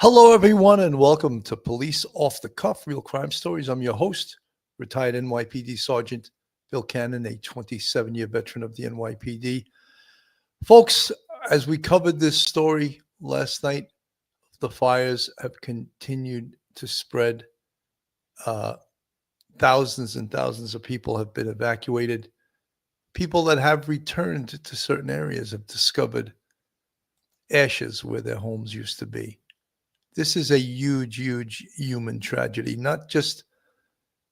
Hello, everyone, and welcome to Police Off the Cuff, Real Crime Stories. I'm your host, retired NYPD Sergeant Bill Cannon, a 27-year veteran of the NYPD. Folks, as we covered this story last night, the fires have continued to spread. Thousands and thousands of people have been evacuated. People that have returned to certain areas have discovered ashes where their homes used to be. This is a huge, huge human tragedy, not just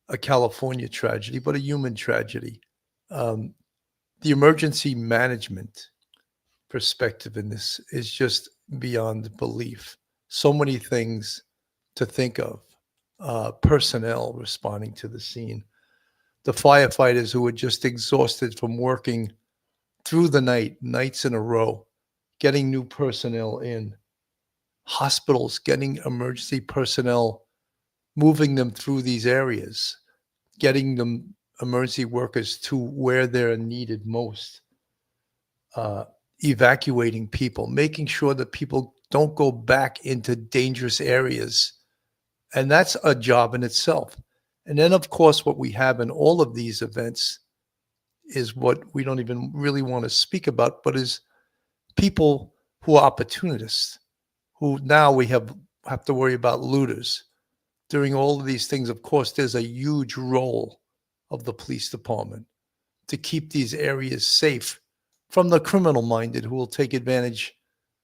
a California tragedy, but a human tragedy. The emergency management perspective in this is just beyond belief. So many things to think of. Personnel responding to the scene. The firefighters who were just exhausted from working through the night, nights in a row, getting new personnel in. Hospitals getting emergency personnel, moving them through these areas, getting them emergency workers to where they're needed most, evacuating people, making sure that people don't go back into dangerous areas. And that's a job in itself. And then, of course, what we have in all of these events is what we don't even really want to speak about, but is people who are opportunists, who now we have to worry about looters. During all of these things, of course, there's a huge role of the police department to keep these areas safe from the criminal-minded who will take advantage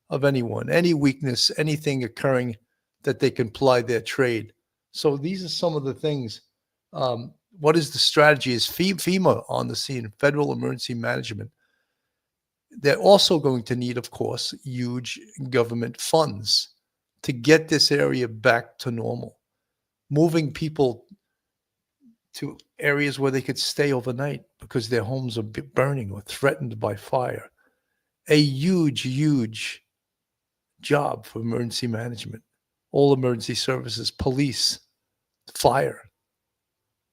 of anyone, any weakness, anything occurring that they can ply their trade. So these are some of the things. What is the strategy? Is FEMA on the scene, Federal Emergency Management. They're also going to need, of course, huge government funds to get this area back to normal, moving people to areas where they could stay overnight because their homes are burning or threatened by fire. A huge, huge job for emergency management, all emergency services, police, fire,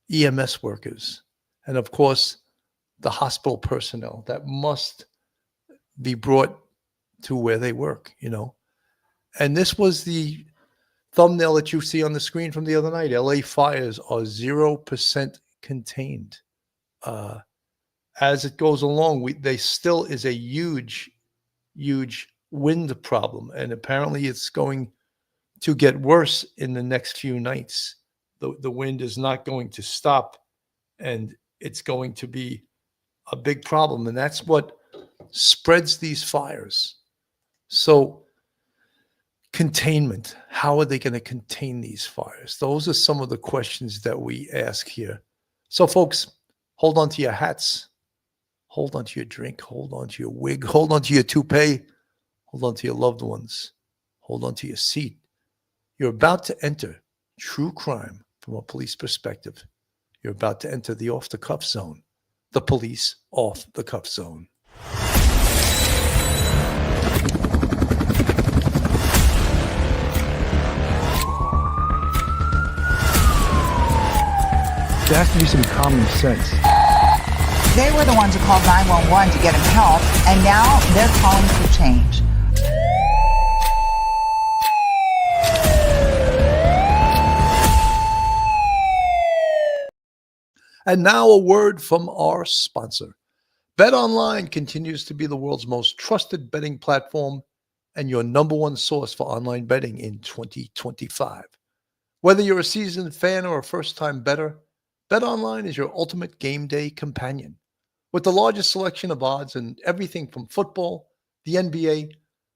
EMS workers, and of course, the hospital personnel that must be brought to where they work, And this was the thumbnail that you see on the screen from the other night. LA fires are 0% contained. As it goes along, they still is a huge, huge wind problem. And apparently it's going to get worse in the next few nights. The wind is not going to stop, and it's going to be a big problem. And that's what spreads these fires. So containment, how are they going to contain these fires? Those are some of the questions that we ask here. So folks, hold on to your hats, hold on to your drink, hold on to your wig, hold on to your toupee, hold on to your loved ones, hold on to your seat. You're about to enter true crime from a police perspective. You're about to enter the off-the-cuff zone, the police off-the-cuff zone. There has to be some common sense. They were the ones who called 911 to get him help, and now they're calling for change. And now a word from our sponsor. BetOnline continues to be the world's most trusted betting platform and your number one source for online betting in 2025. Whether you're a seasoned fan or a first-time bettor, BetOnline is your ultimate game day companion. With the largest selection of odds and everything from football, the NBA,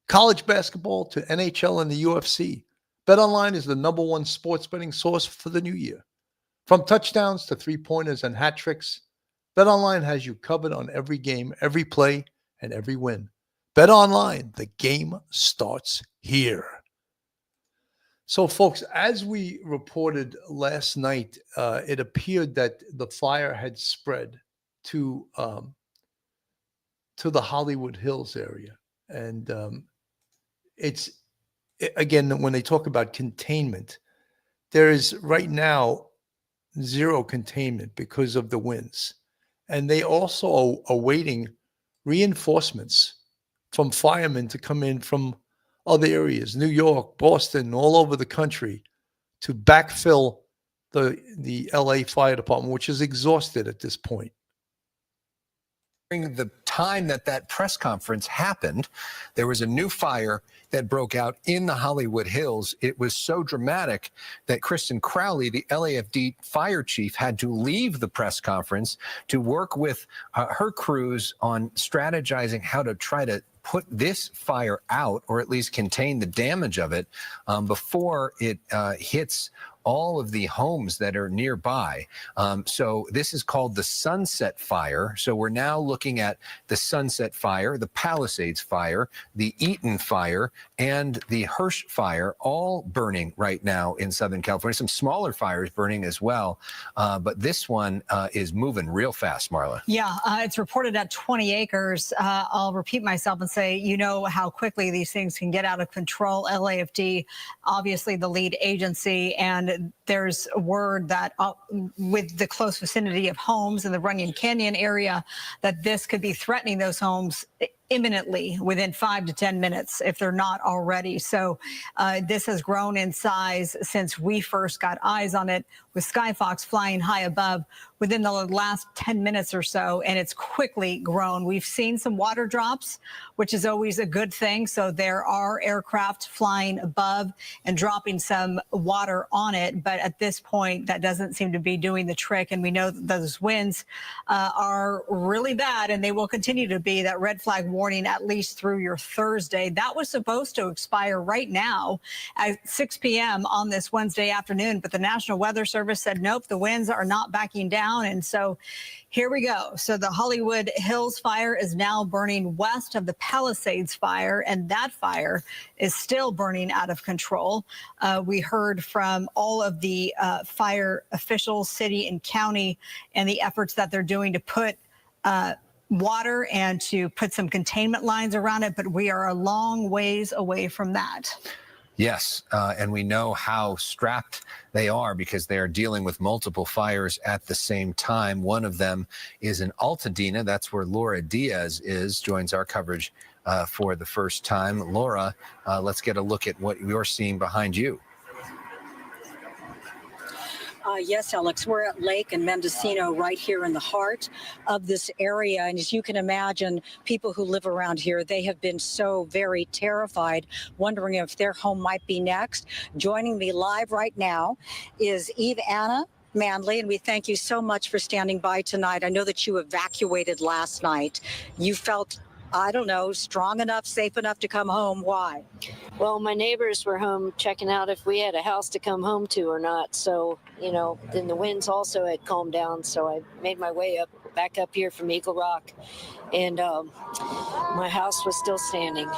college basketball to NHL and the UFC, BetOnline is the number one sports betting source for the new year. From touchdowns to three-pointers and hat tricks, BetOnline has you covered on every game, every play, and every win. BetOnline, the game starts here. So, folks, as we reported last night, it appeared that the fire had spread to the Hollywood Hills area. And again, when they talk about containment, there is right now zero containment because of the winds. And they also are awaiting reinforcements from firemen to come in from other areas, New York, Boston, all over the country, to backfill the LA Fire Department, which is exhausted at this point. During the time that press conference happened, there was a new fire that broke out in the Hollywood Hills. It was so dramatic that Kristen Crowley, the LAFD fire chief, had to leave the press conference to work with her crews on strategizing how to try to put this fire out, or at least contain the damage of it before it hits all of the homes that are nearby. So this is called the Sunset Fire. So we're now looking at the Sunset Fire, the Palisades Fire, the Eaton Fire, and the Hirsch Fire, all burning right now in Southern California. Some smaller fires burning as well. But this one is moving real fast, Marla. Yeah, it's reported at 20 acres. I'll repeat myself and say, you know how quickly these things can get out of control. LAFD, obviously the lead agency, and there's word that with the close vicinity of homes in the Runyon Canyon area, that this could be threatening those homes imminently within 5 to 10 minutes if they're not already. So this has grown in size since we first got eyes on it, with Skyfox flying high above within the last 10 minutes or so, and it's quickly grown. We've seen some water drops, which is always a good thing. So there are aircraft flying above and dropping some water on it. But at this point, that doesn't seem to be doing the trick. And we know that those winds are really bad, and they will continue to be. That red flag warning at least through your Thursday. That was supposed to expire right now at 6 p.m. on this Wednesday afternoon. But the National Weather Service said, nope, the winds are not backing down. And so here we go. So the Hollywood Hills fire is now burning west of the Palisades fire, and that fire is still burning out of control. We heard from all of the fire officials, city and county, and the efforts that they're doing to put water and to put some containment lines around it, but we are a long ways away from that. Yes, and we know how strapped they are because they are dealing with multiple fires at the same time. One of them is in Altadena. That's where Laura Diaz joins our coverage for the first time. Laura, let's get a look at what you're seeing behind you. Yes, Alex, we're at Lake and Mendocino right here in the heart of this area. And as you can imagine, people who live around here, they have been so very terrified, wondering if their home might be next. Joining me live right now is Eve Anna Manley, and we thank you so much for standing by tonight. I know that you evacuated last night. You felt, I don't know, strong enough, safe enough to come home. Why? Well, my neighbors were home checking out if we had a house to come home to or not. So, you know, then the winds also had calmed down. So I made my way back up here from Eagle Rock, and my house was still standing.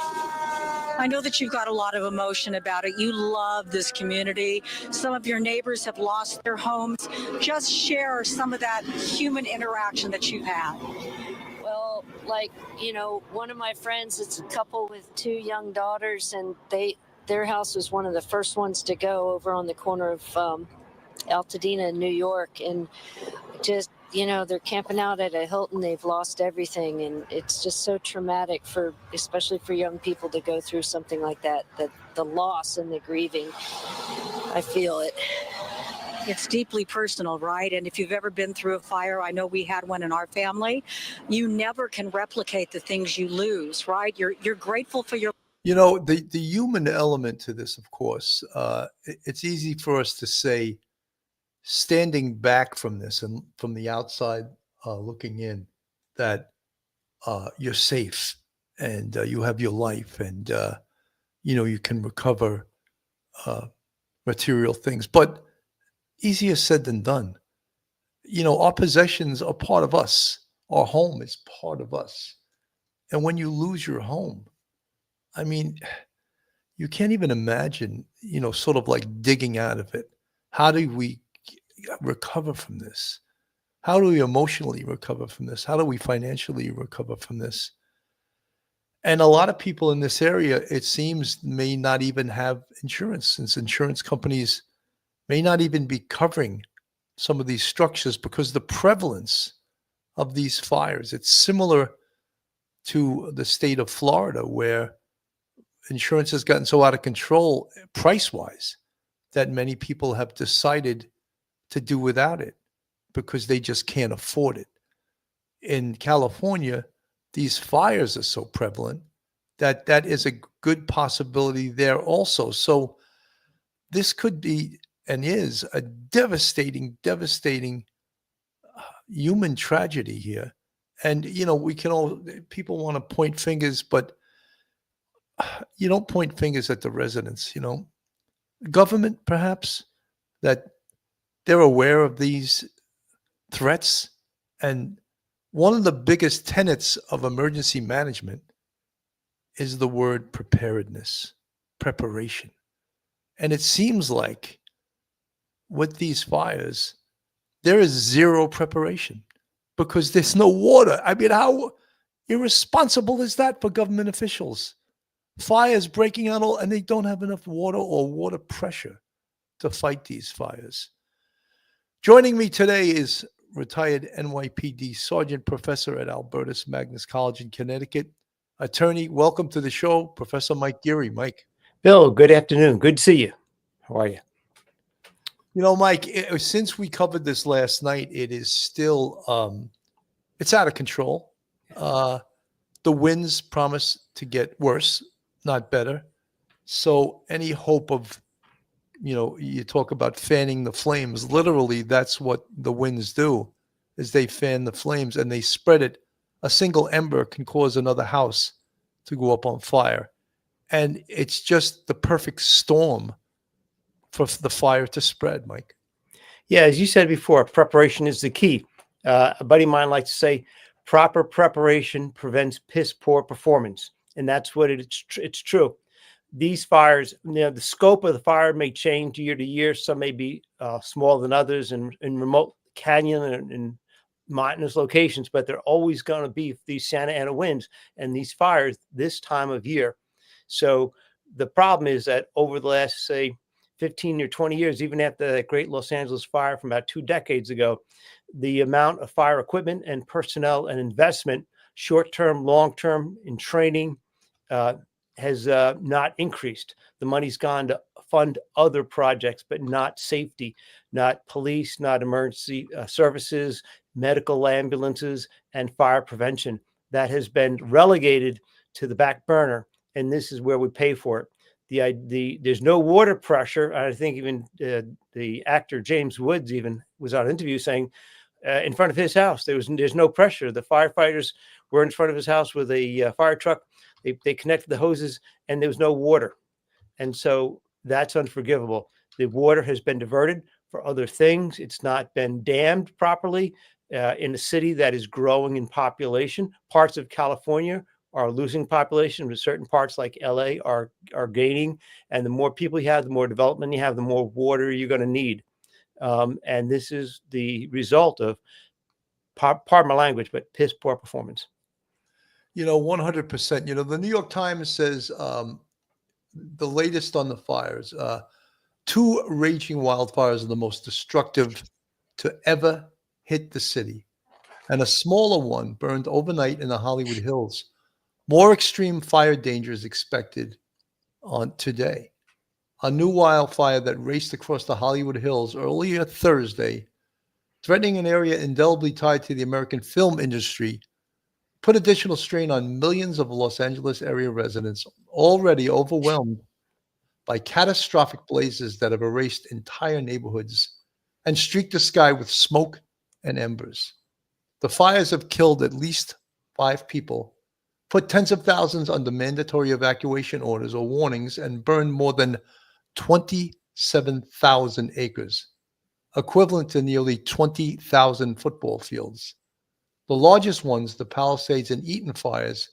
I know that you've got a lot of emotion about it. You love this community. Some of your neighbors have lost their homes. Just share some of that human interaction that you've had. Well, like, you know, one of my friends, it's a couple with 2 young daughters, and their house was one of the first ones to go over on the corner of Altadena in New York. And just, you know, they're camping out at a Hilton. They've lost everything. And it's just so traumatic especially for young people to go through something like that, the loss and the grieving. I feel it. It's deeply personal, right? And if you've ever been through a fire, I know we had one in our family, you never can replicate the things you lose, right? You're grateful for your... You know, the human element to this, of course, it's easy for us to say, standing back from this and from the outside looking in, that you're safe and you have your life and, you know, you can recover material things. But easier said than done. You know, our possessions are part of us. Our home is part of us. And when you lose your home, I mean, you can't even imagine, you know, sort of like digging out of it. How do we recover from this? How do we emotionally recover from this? How do we financially recover from this? And a lot of people in this area, it seems, may not even have insurance, since insurance companies may not even be covering some of these structures because the prevalence of these fires, it's similar to the state of Florida, where insurance has gotten so out of control price-wise that many people have decided to do without it because they just can't afford it. In California, these fires are so prevalent that that is a good possibility there also. So this could be and is a devastating human tragedy here. And, we can all, people want to point fingers, but you don't point fingers at the residents, government perhaps, that they're aware of these threats. And one of the biggest tenets of emergency management is the word preparedness, preparation. And it seems like with these fires, there is zero preparation because there's no water. I mean, how irresponsible is that for government officials? Fires breaking out and they don't have enough water or water pressure to fight these fires. Joining me today is retired NYPD Sergeant Professor at Albertus Magnus College in Connecticut, attorney. Welcome to the show, Professor Mike Geary. Mike. Bill, good afternoon. Good to see you. How are you? Mike, since we covered this last night, it is still, it's out of control. The winds promise to get worse, not better. So any hope of, you talk about fanning the flames. Literally, that's what the winds do, is they fan the flames and they spread it. A single ember can cause another house to go up on fire. And it's just the perfect storm for the fire to spread, Mike. Yeah, as you said before, preparation is the key. A buddy of mine likes to say, proper preparation prevents piss poor performance. And that's what it's true. These fires, the scope of the fire may change year to year. Some may be smaller than others in remote canyon and mountainous locations, but they're always going to be these Santa Ana winds and these fires this time of year. So the problem is that over the last, say, 15 or 20 years, even after that great Los Angeles fire from about 2 decades ago, the amount of fire equipment and personnel and investment, short-term, long-term, in training, has not increased. The money's gone to fund other projects, but not safety, not police, not emergency services, medical ambulances, and fire prevention. That has been relegated to the back burner, and this is where we pay for it. There's no water pressure. I think even the actor James Woods even was on an interview saying in front of his house there's no pressure. The firefighters were in front of his house with a fire truck. They connected the hoses and there was no water, and so that's unforgivable. The water has been diverted for other things. It's not been dammed properly in a city that is growing in population. Parts of California are losing population, but certain parts like LA are gaining. And the more people you have, the more development you have, the more water you're going to need. And this is the result of, pardon my language, but piss poor performance. 100%. The New York Times says the latest on the fires, 2 raging wildfires are the most destructive to ever hit the city. And a smaller one burned overnight in the Hollywood Hills. More extreme fire danger is expected on today. A new wildfire that raced across the Hollywood Hills earlier Thursday, threatening an area indelibly tied to the American film industry, put additional strain on millions of Los Angeles area residents already overwhelmed by catastrophic blazes that have erased entire neighborhoods and streaked the sky with smoke and embers. The fires have killed at least 5 people, put tens of thousands under mandatory evacuation orders or warnings, and burned more than 27,000 acres, equivalent to nearly 20,000 football fields. The largest ones, the Palisades and Eaton fires,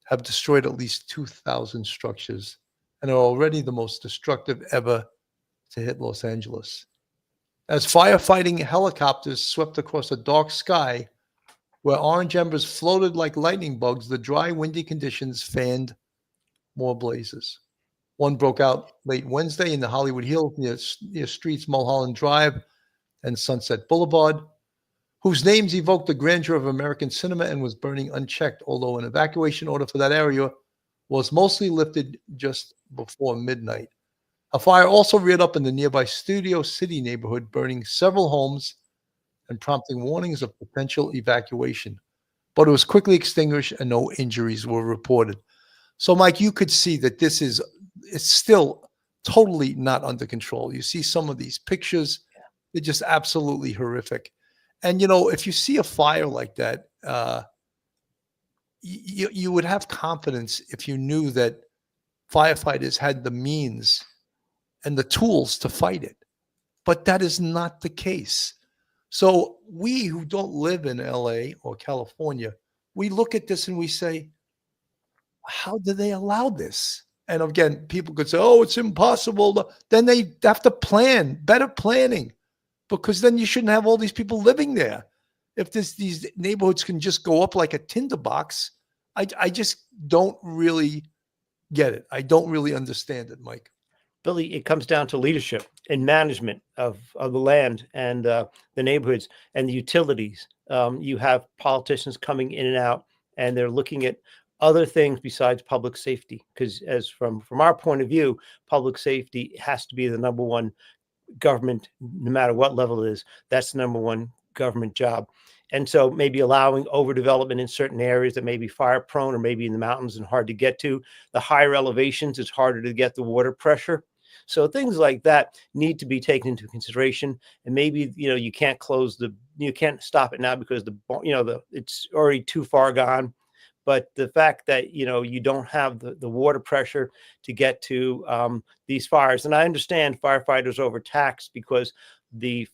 have destroyed at least 2,000 structures and are already the most destructive ever to hit Los Angeles. As firefighting helicopters swept across a dark sky where orange embers floated like lightning bugs, the dry, windy conditions fanned more blazes. One broke out late Wednesday in the Hollywood Hills near streets Mulholland Drive and Sunset Boulevard, whose names evoked the grandeur of American cinema and was burning unchecked, although an evacuation order for that area was mostly lifted just before midnight. A fire also reared up in the nearby Studio City neighborhood, burning several homes and prompting warnings of potential evacuation. But it was quickly extinguished and no injuries were reported. So, Mike, you could see that it's still totally not under control. You see some of these pictures, they're just absolutely horrific. And, if you see a fire like that, you would have confidence if you knew that firefighters had the means and the tools to fight it. But that is not the case. So we who don't live in LA or California, we look at this and we say, how do they allow this? And again, people could say, oh, it's impossible. Then they have to plan, better planning, because then you shouldn't have all these people living there. If these neighborhoods can just go up like a tinderbox, I just don't really get it. I don't really understand it, Mike. Billy, it comes down to leadership and management of the land and the neighborhoods and the utilities. You have politicians coming in and out, and they're looking at other things besides public safety. Because as from our point of view, public safety has to be the number one government, no matter what level it is. That's the number one government job. And so maybe allowing overdevelopment in certain areas that may be fire prone or maybe in the mountains and hard to get to. The higher elevations, it's harder to get the water pressure. So things like that need to be taken into consideration. And maybe, you can't you can't stop it now because it's already too far gone. But the fact that, you don't have the water pressure to get to these fires. And I understand firefighters are overtaxed because the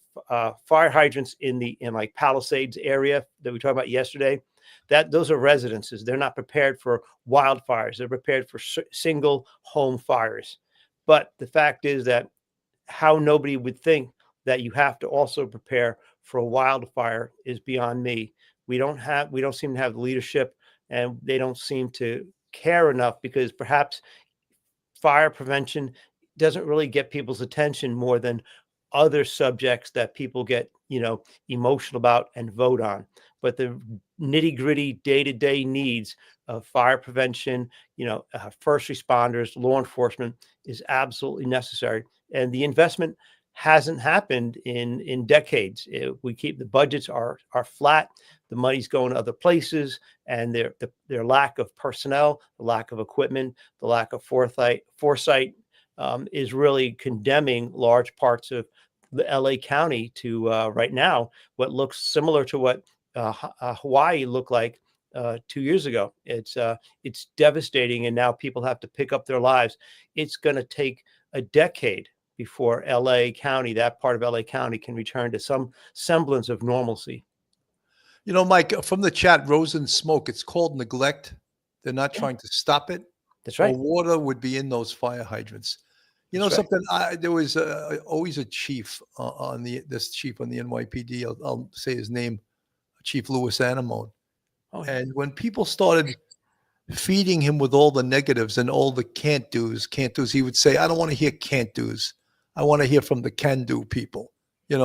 fire hydrants in like Palisades area that we talked about yesterday, those are residences. They're not prepared for wildfires. They're prepared for single home fires. But the fact is that how nobody would think that you have to also prepare for a wildfire is beyond me. We don't seem to have the leadership, and they don't seem to care enough, because perhaps fire prevention doesn't really get people's attention more than other subjects that people get, emotional about and vote on. But the nitty-gritty day-to-day needs of fire prevention, first responders, law enforcement is absolutely necessary. And the investment hasn't happened in decades. The budgets are flat. The money's going to other places, and their lack of personnel, the lack of equipment, the lack of foresight is really condemning large parts of the LA County to right now what looks similar to what Hawaii looked like 2 years ago. It's devastating, and now people have to pick up their lives. It's going to take a decade before LA County, that part of LA County, can return to some semblance of normalcy. Mike, from the chat, Rose and Smoke, it's called neglect. They're not trying to stop it. That's right. Or water would be in those fire hydrants. That's something. There was always a chief this chief on the NYPD. I'll say his name, Chief Louis Anamone. Oh, yeah. And when people started feeding him with all the negatives and all the can't do's, he would say, "I don't want to hear can't do's. I want to hear from the can do people." And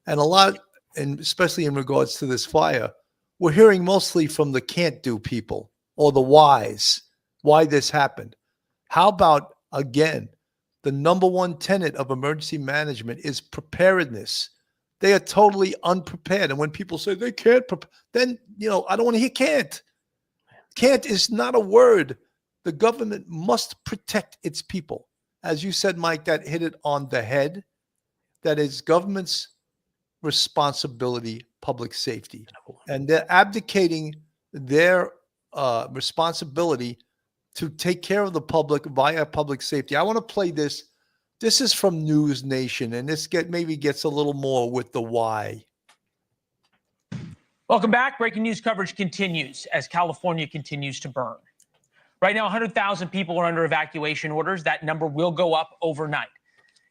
a lot, and especially in regards to this fire, we're hearing mostly from the can't do people or the whys, why this happened. How about, again, the number one tenet of emergency management is preparedness. They are totally unprepared. And when people say they can't, then, I don't want to hear can't. Can't is not a word. The government must protect its people. As you said, Mike, that hit it on the head. That is government's responsibility, public safety. And they're abdicating their responsibility to take care of the public via public safety. I want to play this. This is from News Nation, and this maybe gets a little more with the why. Welcome back. Breaking news coverage continues as California continues to burn. Right now, 100,000 people are under evacuation orders. That number will go up overnight.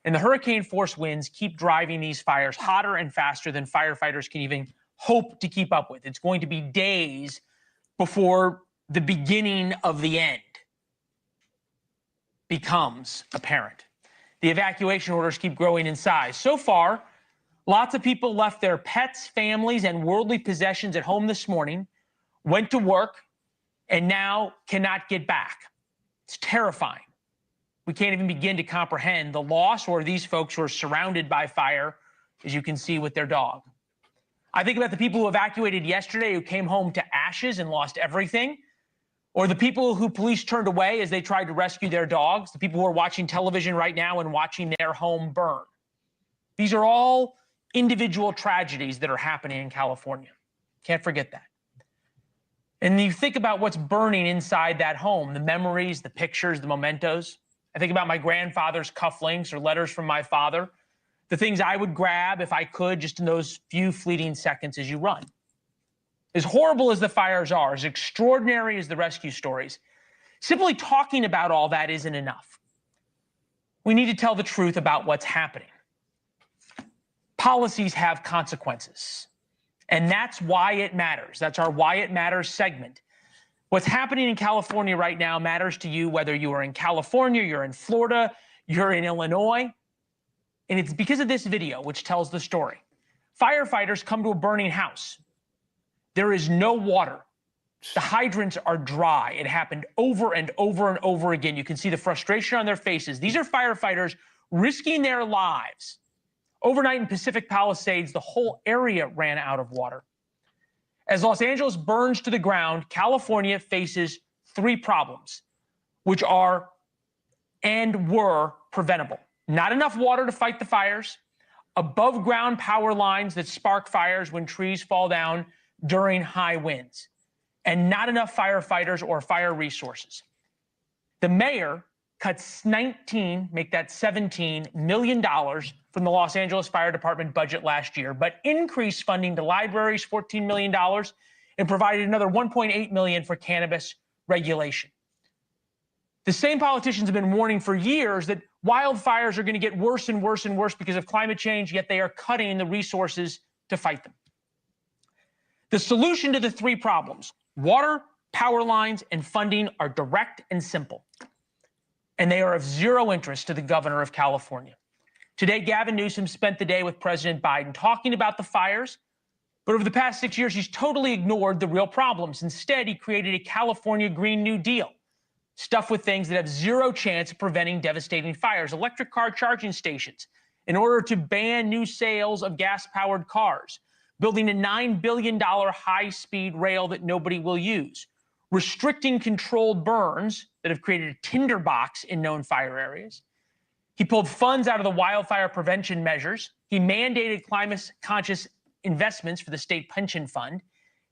And the hurricane-force winds keep driving these fires hotter and faster than firefighters can even hope to keep up with. It's going to be days before the beginning of the end becomes apparent. The evacuation orders keep growing in size. So far, lots of people left their pets, families, and worldly possessions at home this morning, went to work, and now cannot get back. It's terrifying. We can't even begin to comprehend the loss or these folks who are surrounded by fire, as you can see with their dog. I think about the people who evacuated yesterday who came home to ashes and lost everything, or the people who police turned away as they tried to rescue their dogs, the people who are watching television right now and watching their home burn. These are all individual tragedies that are happening in California. Can't forget that. And you think about what's burning inside that home, the memories, the pictures, the mementos. I think about my grandfather's cufflinks or letters from my father, the things I would grab if I could just in those few fleeting seconds as you run. As horrible as the fires are, as extraordinary as the rescue stories, simply talking about all that isn't enough. We need to tell the truth about what's happening. Policies have consequences, and that's why it matters. That's our Why It Matters segment. What's happening in California right now matters to you, whether you are in California, you're in Florida, you're in Illinois. And it's because of this video, which tells the story. Firefighters come to a burning house. There is no water. The hydrants are dry. It happened over and over and over again. You can see the frustration on their faces. These are firefighters risking their lives. Overnight in Pacific Palisades, the whole area ran out of water. As Los Angeles burns to the ground, California faces three problems, which are and were preventable. Not enough water to fight the fires, above ground power lines that spark fires when trees fall down during high winds, and not enough firefighters or fire resources. The mayor cuts make that $17 million from the Los Angeles Fire Department budget last year, but increased funding to libraries, $14 million, and provided another $1.8 million for cannabis regulation. The same politicians have been warning for years that wildfires are going to get worse and worse and worse because of climate change, yet they are cutting the resources to fight them. The solution to the three problems, water, power lines, and funding, are direct and simple, and they are of zero interest to the governor of California. Today, Gavin Newsom spent the day with President Biden talking about the fires, but over the past 6 years, he's totally ignored the real problems. Instead, he created a California Green New Deal, stuffed with things that have zero chance of preventing devastating fires, electric car charging stations, in order to ban new sales of gas-powered cars, building a $9 billion high-speed rail that nobody will use, restricting controlled burns that have created a tinderbox in known fire areas. He pulled funds out of the wildfire prevention measures. He mandated climate-conscious investments for the state pension fund.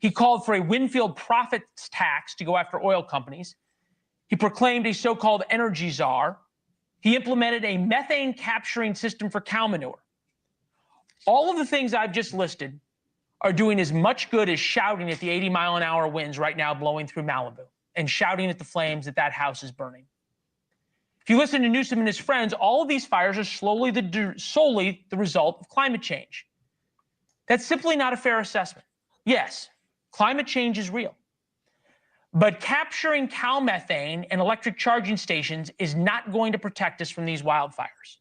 He called for a Winfield profits tax to go after oil companies. He proclaimed a so-called energy czar. He implemented a methane capturing system for cow manure. All of the things I've just listed are doing as much good as shouting at the 80-mile-an-hour winds right now blowing through Malibu and shouting at the flames that house is burning. If you listen to Newsom and his friends, all of these fires are solely the result of climate change. That's simply not a fair assessment. Yes, climate change is real. But capturing cow methane and electric charging stations is not going to protect us from these wildfires.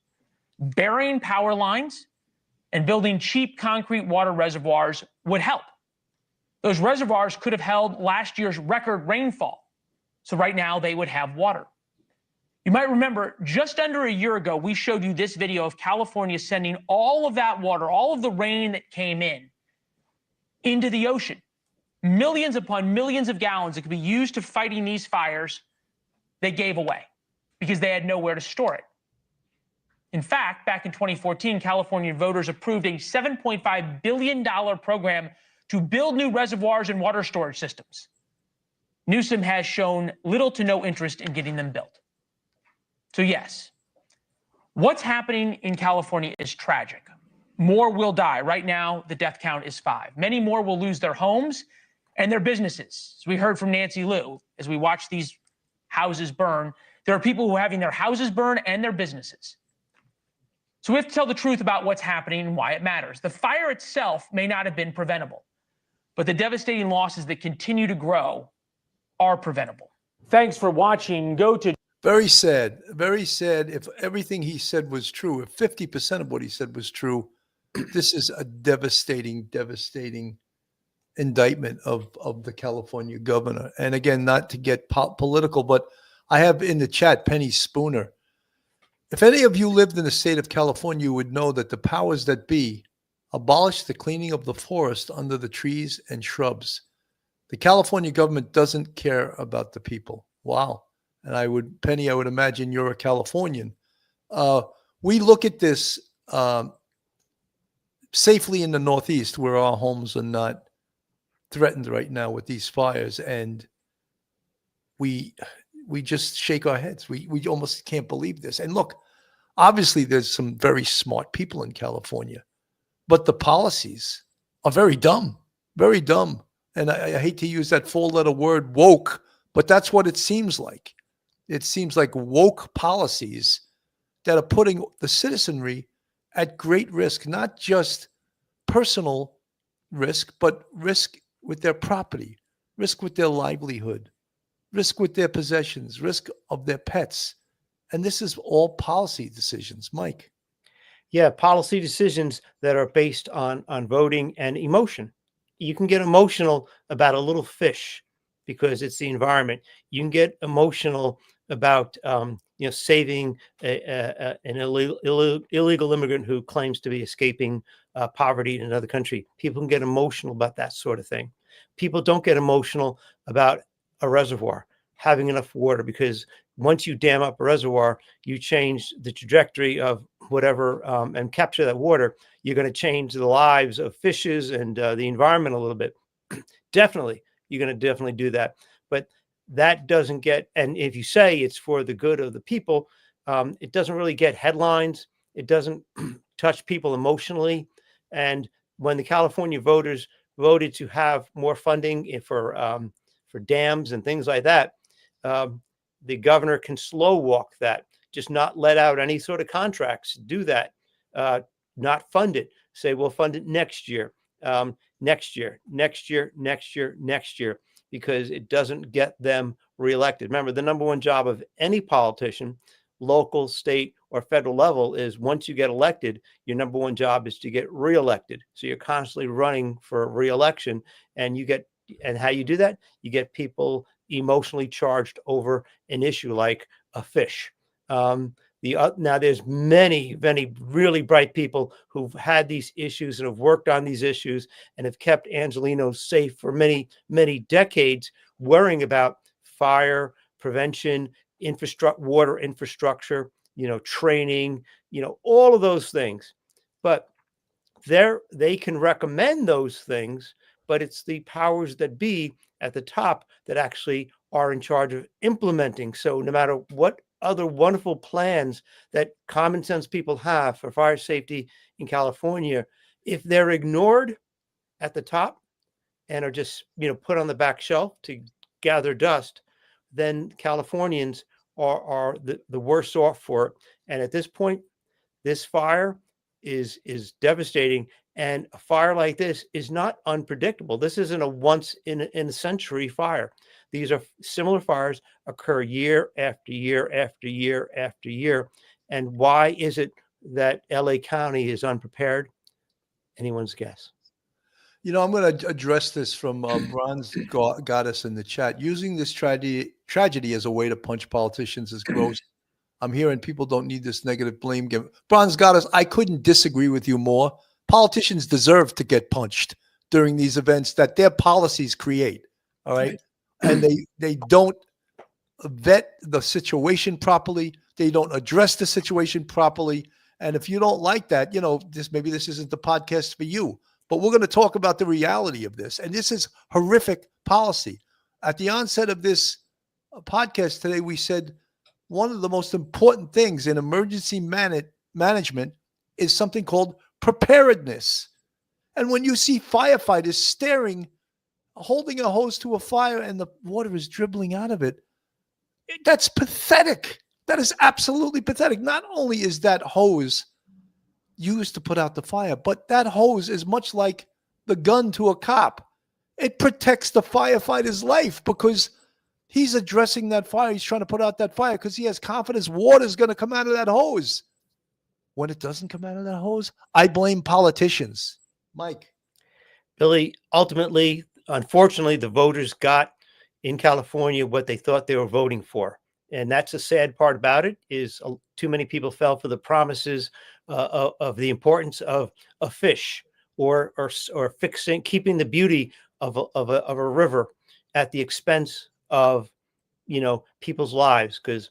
Burying power lines and building cheap concrete water reservoirs would help. Those reservoirs could have held last year's record rainfall, so right now they would have water. You might remember just under a year ago, we showed you this video of California sending all of that water, all of the rain that came in, into the ocean. Millions upon millions of gallons that could be used to fighting these fires, they gave away because they had nowhere to store it. In fact, back in 2014, California voters approved a $7.5 billion program to build new reservoirs and water storage systems. Newsom has shown little to no interest in getting them built. So yes, what's happening in California is tragic. More will die. Right now, the death count is 5. Many more will lose their homes and their businesses. As we heard from Nancy Liu, as we watch these houses burn, there are people who are having their houses burn and their businesses. So we have to tell the truth about what's happening and why it matters. The fire itself may not have been preventable, but the devastating losses that continue to grow are preventable. Thanks for watching. Go to Very sad. Very sad. If everything he said was true, if 50% of what he said was true, this is a devastating, devastating indictment of the California governor. And again, not to get political, but I have in the chat Penny Spooner. If any of you lived in the state of California, you would know that the powers that be abolished the cleaning of the forest under the trees and shrubs. The California government doesn't care about the people. Wow. And Penny, I would imagine you're a Californian. We look at this safely in the Northeast, where our homes are not threatened right now with these fires, and we just shake our heads. We almost can't believe this. And look, obviously there's some very smart people in California, but the policies are very dumb, very dumb. And I hate to use that four-letter word woke, but that's what it seems like. It seems like woke policies that are putting the citizenry at great risk, not just personal risk, but risk with their property, risk with their livelihood, risk with their possessions, risk of their pets. And this is all policy decisions, Mike. Yeah, policy decisions that are based on voting and emotion. You can get emotional about a little fish because it's the environment. You can get emotional about saving an illegal immigrant who claims to be escaping poverty in another country. People can get emotional about that sort of thing. People don't get emotional about a reservoir having enough water, because once you dam up a reservoir, you change the trajectory of whatever and capture that water. You're going to change the lives of fishes and the environment a little bit. Definitely, you're going to definitely do that. But that doesn't get, and if you say it's for the good of the people, it doesn't really get headlines. It doesn't touch people emotionally. And when the California voters voted to have more funding for dams and things like that, the governor can slow walk that, just not let out any sort of contracts, do that, not fund it, say we'll fund it next year, next year, because it doesn't get them reelected. Remember, the number one job of any politician, local, state, or federal level, is once you get elected, your number one job is to get reelected. So you're constantly running for reelection, and how you do that? You get people emotionally charged over an issue like a fish. Now there's many really bright people who've had these issues and have worked on these issues and have kept Angelenos safe for many decades, worrying about fire prevention, water infrastructure, training, all of those things. But they can recommend those things, but it's the powers that be at the top that actually are in charge of implementing. So no matter what other wonderful plans that common sense people have for fire safety in California, if they're ignored at the top and are just put on the back shelf to gather dust, then Californians are the worse off for it. And at this point, this fire is devastating. And a fire like this is not unpredictable. This isn't a once in a century fire. These are similar fires occur year after year after year after year. And why is it that LA County is unprepared? Anyone's guess. I'm going to address this from Bronze Goddess in the chat. Using this tragedy as a way to punch politicians is gross. I'm hearing people don't need this negative blame game. Bronze Goddess, I couldn't disagree with you more. Politicians deserve to get punched during these events that their policies create. All right. And they don't vet the situation properly. They don't address the situation properly. And if you don't like that, maybe this isn't the podcast for you. But we're going to talk about the reality of this. And this is horrific policy. At the onset of this podcast today, we said one of the most important things in emergency management is something called preparedness. And when you see firefighters holding a hose to a fire and the water is dribbling out of it, that's pathetic. That is absolutely pathetic. Not only is that hose used to put out the fire, but that hose is much like the gun to a cop. It protects the firefighter's life because he's addressing that fire. He's trying to put out that fire because he has confidence water is going to come out of that hose. When it doesn't come out of that hose, I blame politicians. Mike. Billy, ultimately, unfortunately, the voters got in California what they thought they were voting for. And that's the sad part about it, is too many people fell for the promises of the importance of a fish or keeping the beauty of a river at the expense of, people's lives, because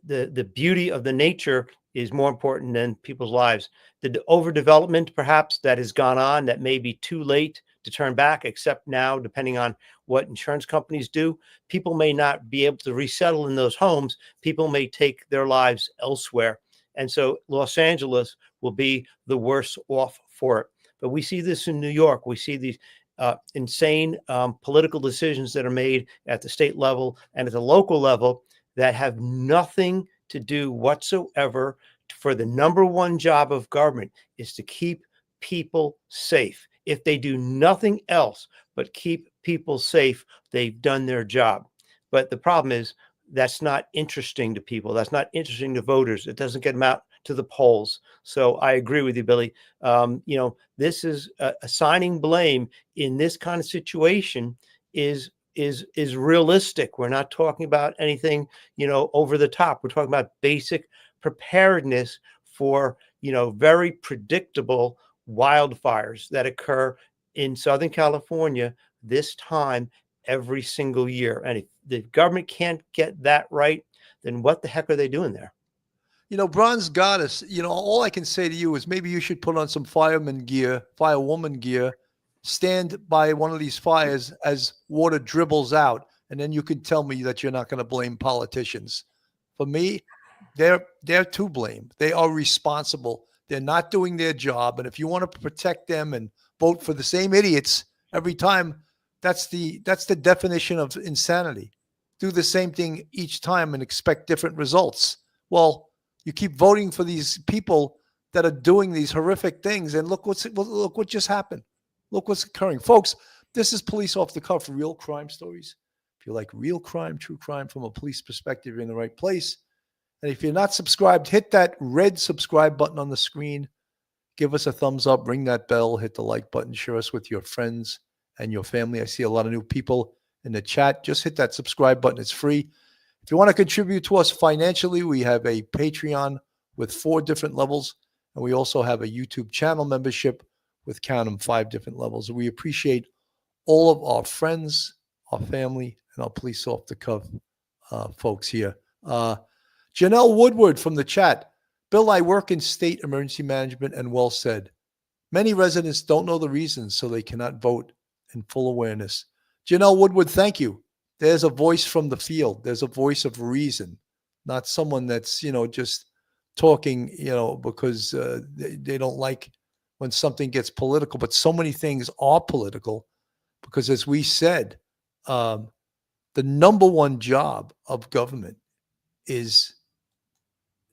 the beauty of the nature is more important than people's lives. The overdevelopment perhaps that has gone on, that may be too late to turn back, except now, depending on what insurance companies do, people may not be able to resettle in those homes. People may take their lives elsewhere. And so Los Angeles will be the worse off for it. But we see this in New York. We see these insane political decisions that are made at the state level and at the local level that have nothing to do whatsoever for the number one job of government, is to keep people safe. If they do nothing else but keep people safe, they've done their job. But the problem is that's not interesting to people. That's not interesting to voters. It doesn't get them out to the polls. So I agree with you, Billy. This is assigning blame in this kind of situation is realistic. We're not talking about anything, over the top. We're talking about basic preparedness for, very predictable wildfires that occur in Southern California this time every single year. And if the government can't get that right, then what the heck are they doing there? Bronze Goddess, all I can say to you is maybe you should put on some fireman gear, firewoman gear, stand by one of these fires as water dribbles out, and then you can tell me that you're not going to blame politicians. For me, they're to blame. They are responsible. They're not doing their job. And if you want to protect them and vote for the same idiots every time, that's the definition of insanity. Do the same thing each time and expect different results. Well, you keep voting for these people that are doing these horrific things, and look what just happened. Look what's occurring. Folks, this is Police Off the Cuff, real crime stories. If you like real crime, true crime from a police perspective, you're in the right place. And if you're not subscribed, hit that red subscribe button on the screen. Give us a thumbs up, ring that bell, hit the like button, share us with your friends and your family. I see a lot of new people in the chat. Just hit that subscribe button. It's free. If you want to contribute to us financially, we have a Patreon with 4 different levels. And we also have a YouTube channel membership with, count them, 5 different levels. We appreciate all of our friends, our family, and our Police Off the Cuff folks here. Janelle Woodward from the chat. Bill, I work in state emergency management, and well said. Many residents don't know the reasons, so they cannot vote in full awareness. Janelle Woodward, thank you. There's a voice from the field. There's a voice of reason, not someone that's, just talking, because they don't like when something gets political. But so many things are political because, as we said, the number one job of government is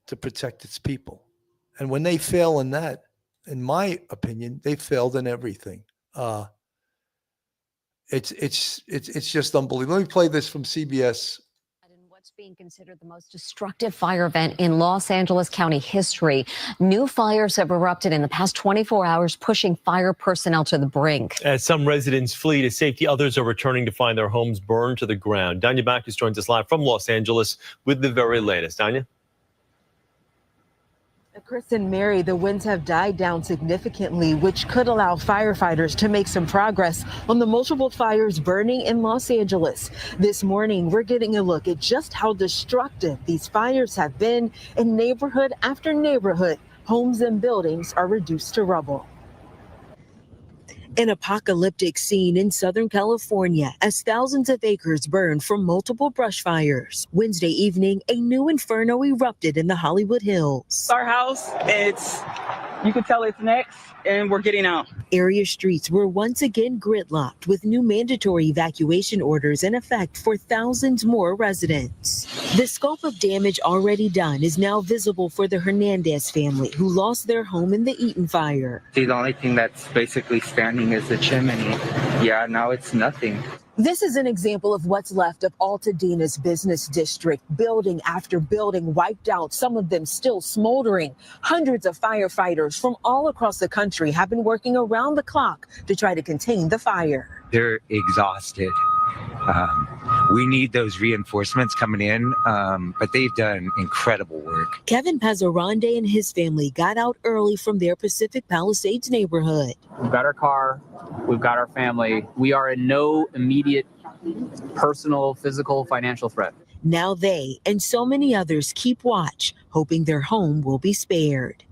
to protect its people. And when they fail in that, in my opinion, they failed in everything. It's just unbelievable. Let me play this from CBS. What's being considered the most destructive fire event in Los Angeles County history. New fires have erupted in the past 24 hours, pushing fire personnel to the brink. As some residents flee to safety, others are returning to find their homes burned to the ground. Danya Backus joins us live from Los Angeles with the very latest. Danya? Chris and Mary, the winds have died down significantly, which could allow firefighters to make some progress on the multiple fires burning in Los Angeles. This morning, we're getting a look at just how destructive these fires have been in neighborhood after neighborhood. Homes and buildings are reduced to rubble. An apocalyptic scene in Southern California as thousands of acres burned from multiple brush fires. Wednesday evening, a new inferno erupted in the Hollywood Hills. Our house, you can tell it's next, and we're getting out. Area streets were once again gridlocked with new mandatory evacuation orders in effect for thousands more residents. The scope of damage already done is now visible for the Hernandez family, who lost their home in the Eaton fire. The only thing that's basically standing is the chimney. Yeah, now it's nothing. This is an example of what's left of Altadena's business district. Building after building wiped out, some of them still smoldering. Hundreds of firefighters from all across the country have been working around the clock to try to contain the fire. They're exhausted. we need those reinforcements coming in, but they've done incredible work. Kevin Pazarande and his family got out early from their Pacific Palisades neighborhood. We've got our car, we've got our family. We are in no immediate personal, physical, financial threat. Now they and so many others keep watch, hoping their home will be spared.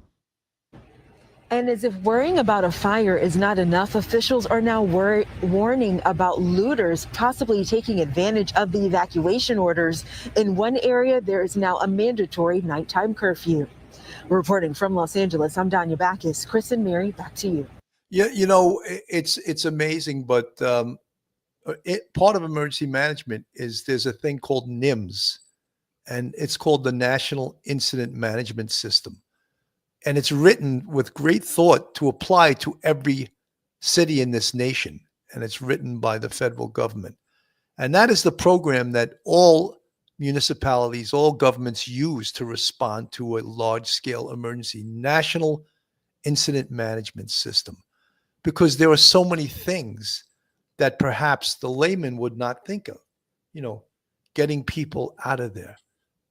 And as if worrying about a fire is not enough, officials are now warning about looters possibly taking advantage of the evacuation orders. In one area, there is now a mandatory nighttime curfew. Reporting from Los Angeles, I'm Danya Backus. Chris and Mary, back to you. Yeah, it's amazing, but part of emergency management is there's a thing called NIMS, and it's called the National Incident Management System. And it's written with great thought to apply to every city in this nation. And it's written by the federal government. And that is the program that all municipalities, all governments use to respond to a large-scale emergency. National Incident Management System. Because there are so many things that perhaps the layman would not think of. Getting people out of there.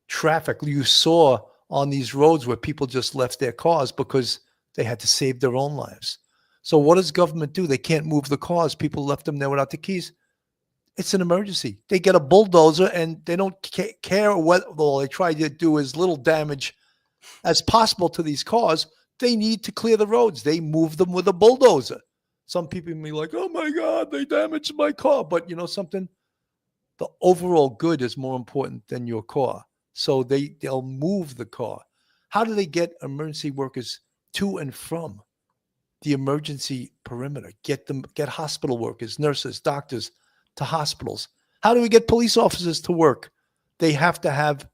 Traffic. You saw on these roads where people just left their cars because they had to save their own lives. So what does government do? They can't move the cars. People left them there without the keys. It's an emergency. They get a bulldozer and they don't care what all they try to do as little damage as possible to these cars. They need to clear the roads. They move them with a bulldozer. Some people may be like, oh my God, they damaged my car. But you know something? The overall good is more important than your car. So they'll move the car. How do they get emergency workers to and from the emergency perimeter? Get hospital workers, nurses, doctors to hospitals. How do we get police officers to work? They have to have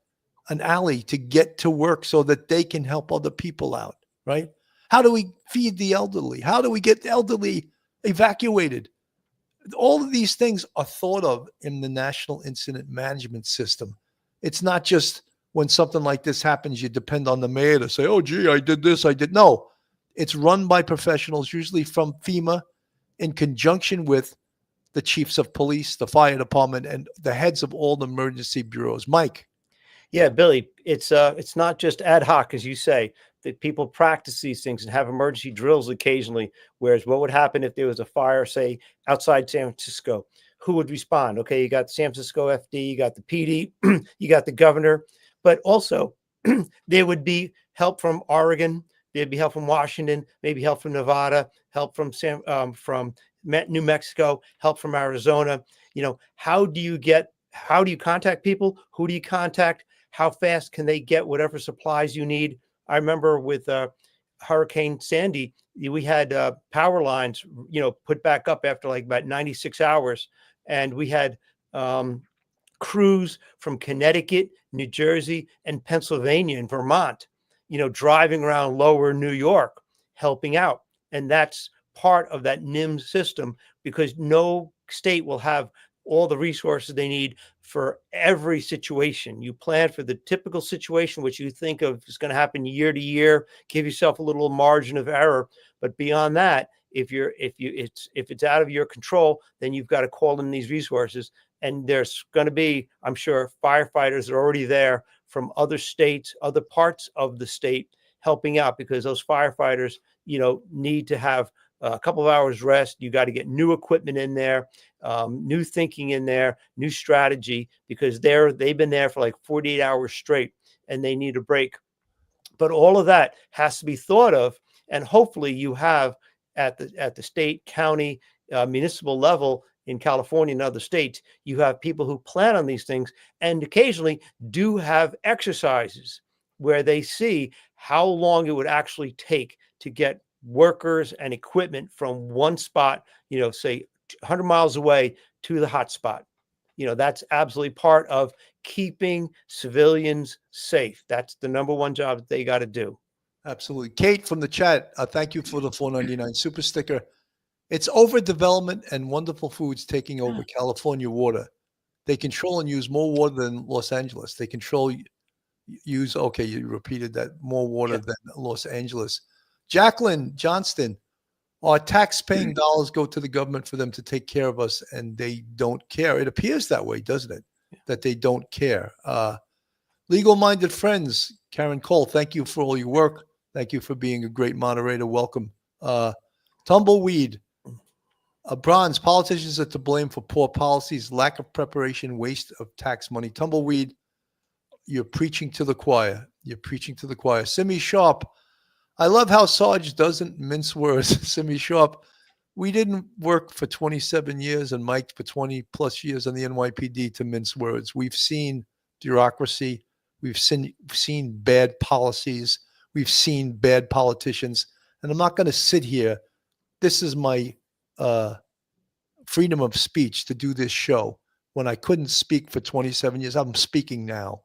an alley to get to work so that they can help other people out, right? How do we feed the elderly? How do we get the elderly evacuated? All of these things are thought of in the National Incident Management System. It's not just when something like this happens, you depend on the mayor to say, oh, gee, I did this, I did. No, it's run by professionals, usually from FEMA, in conjunction with the chiefs of police, the fire department, and the heads of all the emergency bureaus. Mike. Yeah, Billy, it's not just ad hoc, as you say, that people practice these things and have emergency drills occasionally. Whereas what would happen if there was a fire, say, outside San Francisco? Who would respond? Okay, you got San Francisco FD, you got the PD, you got the governor, but also there would be help from Oregon, there'd be help from Washington, maybe help from Nevada, help from New Mexico, help from Arizona. How do you contact people? Who do you contact? How fast can they get whatever supplies you need? I remember with Hurricane Sandy, we had power lines, put back up after like about 96 hours. And we had crews from Connecticut, New Jersey, and Pennsylvania and Vermont, driving around lower New York, helping out. And that's part of that NIMS system, because no state will have all the resources they need for every situation. You plan for the typical situation, which you think of is going to happen year to year, give yourself a little margin of error. But beyond that, if it's out of your control, then you've got to call in these resources. And there's going to be, I'm sure, firefighters are already there from other states, other parts of the state, helping out, because those firefighters, need to have a couple of hours rest. You got to get new equipment in there, new thinking in there, new strategy, because they've been there for like 48 hours straight and they need a break. But all of that has to be thought of, and hopefully you have at the state, county, municipal level in California and other states, you have people who plan on these things and occasionally do have exercises where they see how long it would actually take to get workers and equipment from one spot, say 100 miles away to the hot spot. That's absolutely part of keeping civilians safe. That's the number one job that they got to do. Absolutely. Kate from the chat, thank you for the $4.99 super sticker. It's overdevelopment and wonderful foods taking over California water. They control and use more water than Los Angeles. They control, you repeated that, more water than Los Angeles. Jacqueline Johnston, Our tax-paying dollars go to the government for them to take care of us, and they don't care. It appears that way, doesn't it? That they don't care. Legal-minded friends, Karen Cole, thank you for all your work. Thank you for being a great moderator. Welcome. Tumbleweed, Bronze, politicians are to blame for poor policies, lack of preparation, waste of tax money. Tumbleweed, you're preaching to the choir. You're preaching to the choir. Simi Sharp, I love how Sarge doesn't mince words. Simi Sharp, we didn't work for 27 years and Mike for 20 plus years on the NYPD to mince words. We've seen bureaucracy. We've seen bad policies. We've seen bad politicians. And I'm not going to sit here. This is my freedom of speech to do this show. When I couldn't speak for 27 years, I'm speaking now,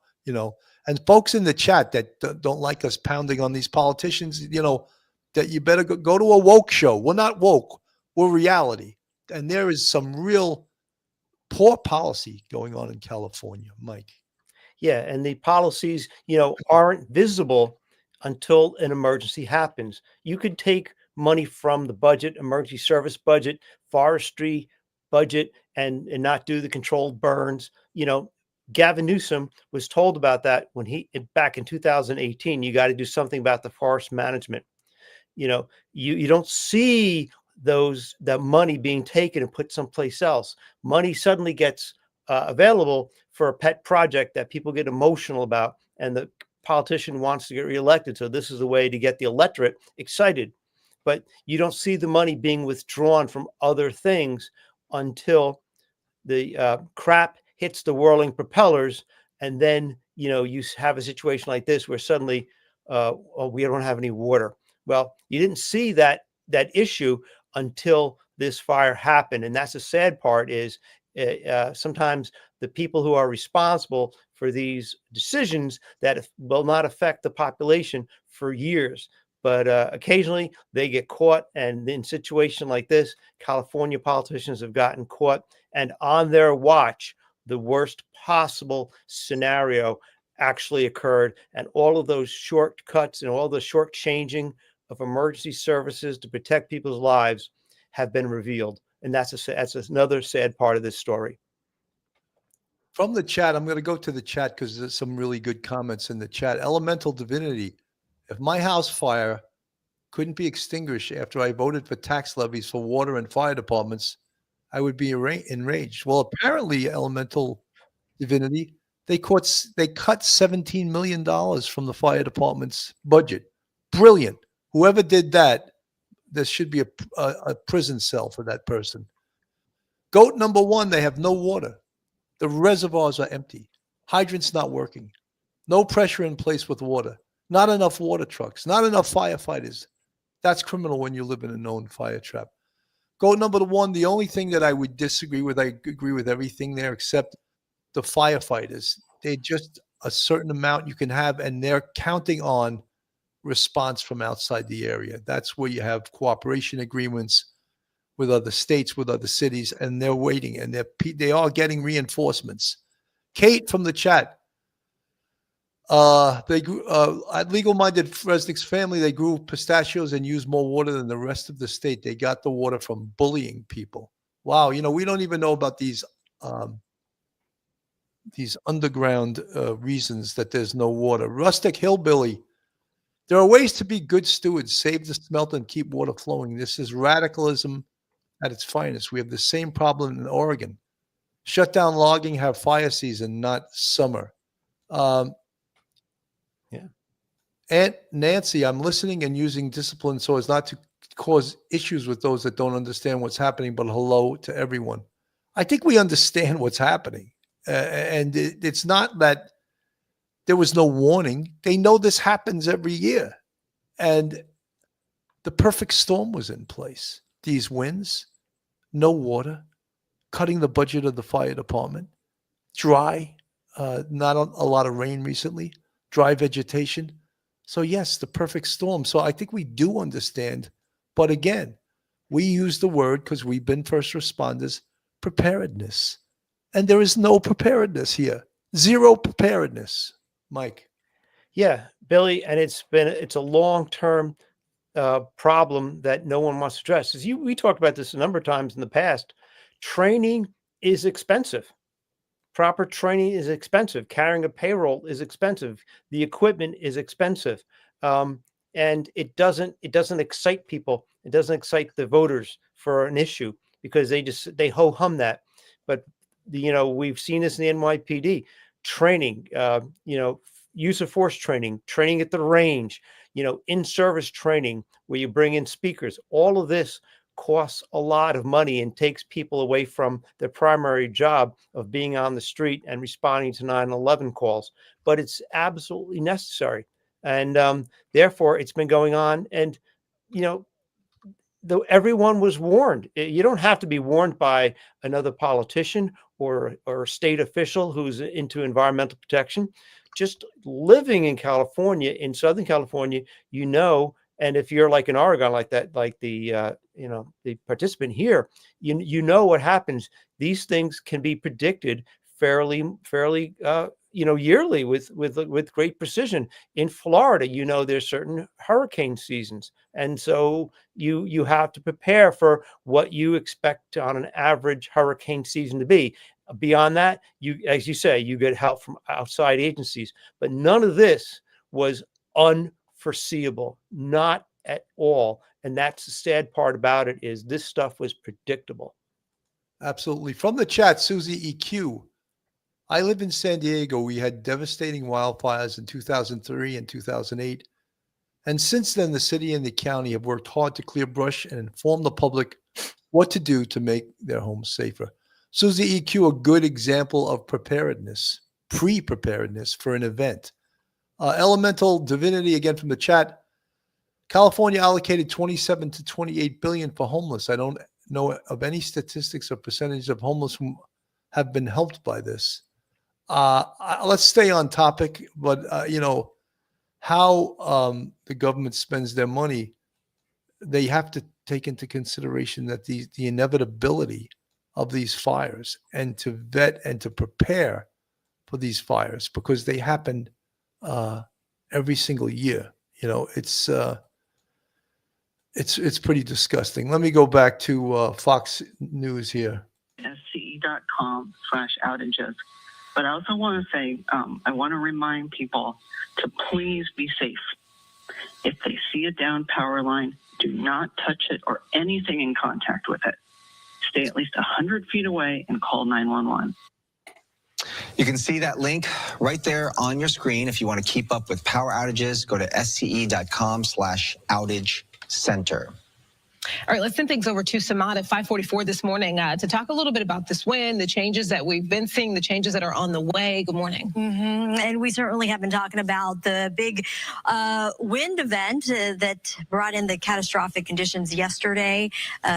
And folks in the chat that don't like us pounding on these politicians, that you better go to a woke show. We're not woke. We're reality. And there is some real poor policy going on in California, Mike. Yeah, and the policies, aren't visible until an emergency happens. You could take money from the budget, emergency service budget, forestry budget, and not do the controlled burns. Gavin Newsom was told about that when back in 2018, you got to do something about the forest management. You don't see that money being taken and put someplace else. Money suddenly gets available for a pet project that people get emotional about, and the politician wants to get reelected. So this is a way to get the electorate excited. But you don't see the money being withdrawn from other things until the crap hits the whirling propellers. And then, you have a situation like this where suddenly, we don't have any water. Well, you didn't see that issue until this fire happened. And that's the sad part is sometimes the people who are responsible for these decisions that will not affect the population for years. But occasionally they get caught. And in a situation like this, California politicians have gotten caught. And on their watch, the worst possible scenario actually occurred. And all of those shortcuts and all the shortchanging of emergency services to protect people's lives have been revealed. And that's another sad part of this story. From the chat, I'm going to go to the chat because there's some really good comments in the chat. Elemental Divinity. If my house fire couldn't be extinguished after I voted for tax levies for water and fire departments, I would be enraged. Well, apparently, Elemental Divinity, they cut $17 million from the fire department's budget. Brilliant. Whoever did that, there should be a prison cell for that person. Goat number one, they have no water. The reservoirs are empty. Hydrants not working. No pressure in place with water. Not enough water trucks. Not enough firefighters. That's criminal when you live in a known fire trap. Goat number one, the only thing that I would disagree with, I agree with everything there except the firefighters. They're just a certain amount you can have, and they're counting on response from outside the area. That's where you have cooperation agreements with other states, with other cities, and they're waiting, and they are getting reinforcements. Kate from the chat, they grew at Legal-Minded Resnick's family. They grew pistachios and used more water than the rest of the state. They got the water from bullying people. Wow, we don't even know about these underground reasons that there's no water. Rustic Hillbilly. There are ways to be good stewards, save the smelt and keep water flowing. This is radicalism at its finest. We have the same problem in Oregon. Shut down logging, have fire season, not summer. Aunt Nancy, I'm listening and using discipline so as not to cause issues with those that don't understand what's happening, but hello to everyone. I think we understand what's happening. And it's not that there was no warning. They know this happens every year. And the perfect storm was in place. These winds, no water, cutting the budget of the fire department, dry, not a lot of rain recently, dry vegetation. So yes, the perfect storm. So I think we do understand. But again, we use the word, because we've been first responders, preparedness. And there is no preparedness here. Zero preparedness. Mike. Yeah, Billy, and it's a long-term problem that no one wants to address. We talked about this a number of times in the past. Training is expensive. Proper training is expensive. Carrying a payroll is expensive. The equipment is expensive, and it doesn't excite people. It doesn't excite the voters for an issue because they ho hum that. But we've seen this in the NYPD training. Use of force training at the range. In-service training where you bring in speakers. All of this costs a lot of money and takes people away from their primary job of being on the street and responding to 9/11 calls. But it's absolutely necessary. And therefore, it's been going on. And, though everyone was warned, you don't have to be warned by another politician or a state official who's into environmental protection. Just living in California, in Southern California, and if you're like in Oregon, like that, like the participant here, you know what happens. These things can be predicted fairly yearly with great precision. In Florida, there's certain hurricane seasons, and so you have to prepare for what you expect on an average hurricane season to be. Beyond that, as you say, you get help from outside agencies, but none of this was unforeseeable, not at all. And that's the sad part about it, is this stuff was predictable. Absolutely. From the chat, Susie EQ. I live in San Diego. We had devastating wildfires in 2003 and 2008. And since then, the city and the county have worked hard to clear brush and inform the public what to do to make their homes safer. Susie EQ, a good example of preparedness, pre-preparedness for an event. Elemental Divinity, again from the chat. California allocated 27 to 28 billion for homeless. I don't know of any statistics or percentage of homeless who have been helped by this. Let's stay on topic, but how the government spends their money, they have to take into consideration that the inevitability of these fires, and to vet and to prepare for these fires, because they happen every single year. It's pretty disgusting. Let me go back to Fox News here. SCE.com/outages. But I also want to say, I want to remind people to please be safe. If they see a down power line, do not touch it or anything in contact with it. Stay at least 100 feet away and call 911. You can see that link right there on your screen. If you want to keep up with power outages, go to sce.com/outage center. All right, let's send things over to Samad at 544 this morning to talk a little bit about this wind, the changes that we've been seeing, the changes that are on the way. Good morning. And we certainly have been talking about the big wind event that brought in the catastrophic conditions yesterday.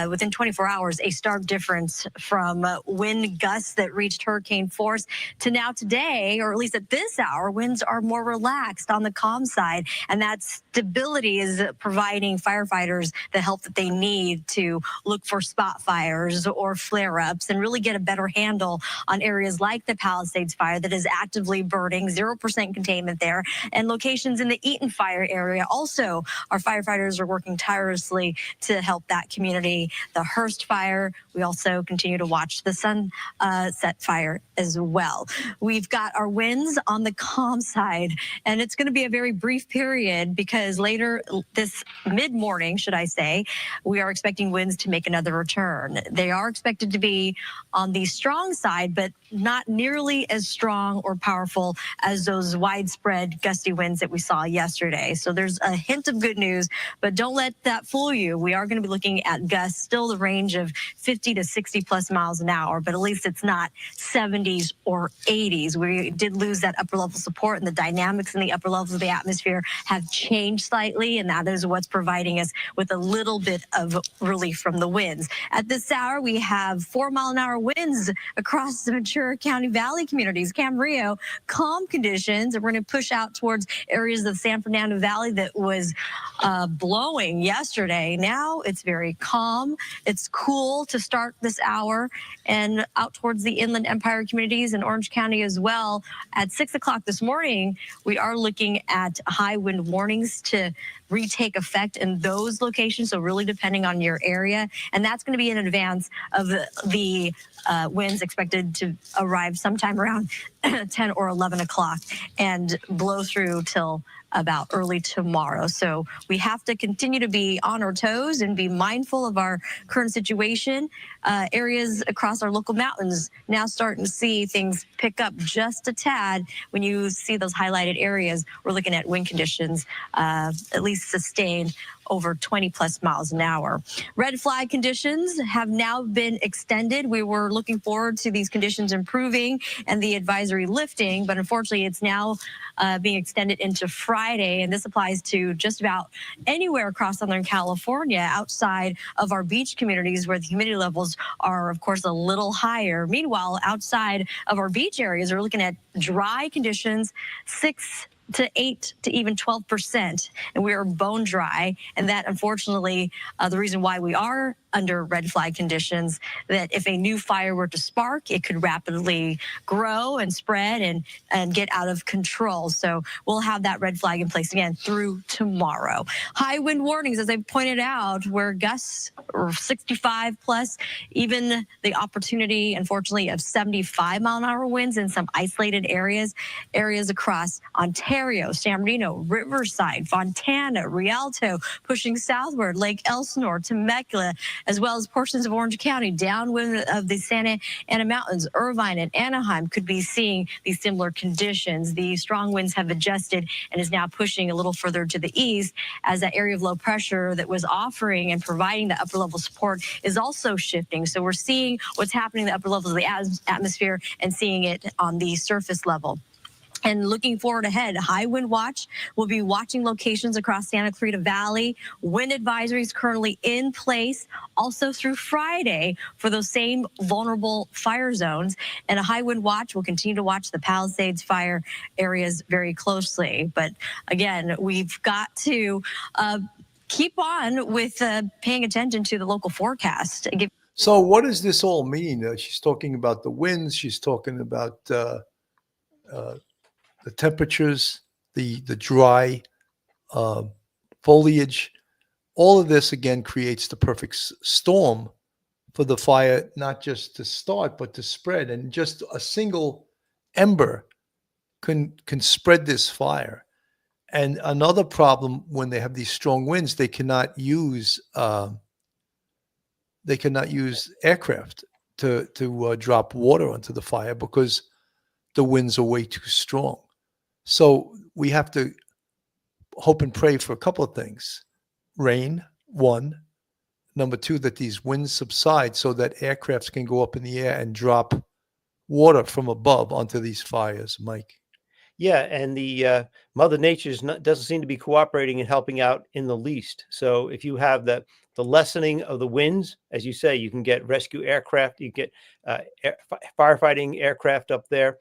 Within 24 hours, a stark difference from wind gusts that reached hurricane force to now today, or at least at this hour, winds are more relaxed on the calm side. And that stability is providing firefighters the help that they need to look for spot fires or flare-ups and really get a better handle on areas like the Palisades fire that is actively burning, 0% containment there, and locations in the Eaton fire area. Also, our firefighters are working tirelessly to help that community. The Hearst fire, we also continue to watch the Sunset fire as well. We've got our winds on the calm side, and it's going to be a very brief period because later this mid-morning, should I say, we are expecting winds to make another return. They are expected to be on the strong side, but not nearly as strong or powerful as those widespread gusty winds that we saw yesterday. So there's a hint of good news, but don't let that fool you. We are going to be looking at gusts, still the range of 50 to 60 plus miles an hour, but at least it's not 70s or 80s. We did lose that upper level support, and the dynamics in the upper levels of the atmosphere have changed slightly, and that is what's providing us with a little bit of relief from the winds. At this hour, we have 4-mile-an-hour winds across the Ventura County Valley communities. Camarillo, calm conditions, and we're going to push out towards areas of the San Fernando Valley that was blowing yesterday. Now it's very calm. It's cool to start this hour, and out towards the Inland Empire community. communities in Orange County as well. At 6 o'clock this morning, we are looking at high wind warnings to retake effect in those locations. So really depending on your area. And that's going to be in advance of the winds expected to arrive sometime around 10 or 11 o'clock and blow through till about early tomorrow. So we have to continue to be on our toes and be mindful of our current situation. Areas across our local mountains now starting to see things pick up just a tad. When you see those highlighted areas, we're looking at wind conditions at least sustained over 20 plus miles an hour. Red flag conditions have now been extended. We were looking forward to these conditions improving and the advisory lifting, but unfortunately it's now being extended into Friday, and this applies to just about anywhere across Southern California outside of our beach communities where the humidity levels are, of course, a little higher. Meanwhile, outside of our beach areas, we're looking at dry conditions, 6 to 8 to even 12%, and we are bone dry. And that, unfortunately, the reason why we are under red flag conditions, that if a new fire were to spark, it could rapidly grow and spread and get out of control. So we'll have that red flag in place again through tomorrow. High wind warnings, as I pointed out, where gusts are 65 plus, even the opportunity, unfortunately, of 75-mile-an-hour winds in some isolated areas across Ontario, San Bernardino, Riverside, Fontana, Rialto, pushing southward, Lake Elsinore, Temecula, as well as portions of Orange County, downwind of the Santa Ana Mountains, Irvine and Anaheim could be seeing these similar conditions. The strong winds have adjusted and is now pushing a little further to the east as that area of low pressure that was offering and providing the upper level support is also shifting. So we're seeing what's happening in the upper levels of the atmosphere and seeing it on the surface level. And looking forward ahead, high wind watch will be watching locations across Santa Clarita Valley. Wind advisories currently in place also through Friday for those same vulnerable fire zones. And a high wind watch will continue to watch the Palisades fire areas very closely. But again, we've got to keep on with paying attention to the local forecast. So what does this all mean? She's talking about the winds. She's talking about the temperatures, the dry foliage. All of this, again, creates the perfect storm for the fire, not just to start, but to spread. And just a single ember can spread this fire. And another problem when they have these strong winds, they cannot use aircraft to drop water onto the fire because the winds are way too strong. So we have to hope and pray for a couple of things. Rain, one. Number two, that these winds subside so that aircrafts can go up in the air and drop water from above onto these fires, Mike. Yeah, and the Mother Nature doesn't seem to be cooperating and helping out in the least. So if you have the lessening of the winds, as you say, you can get rescue aircraft, you get firefighting aircraft up there.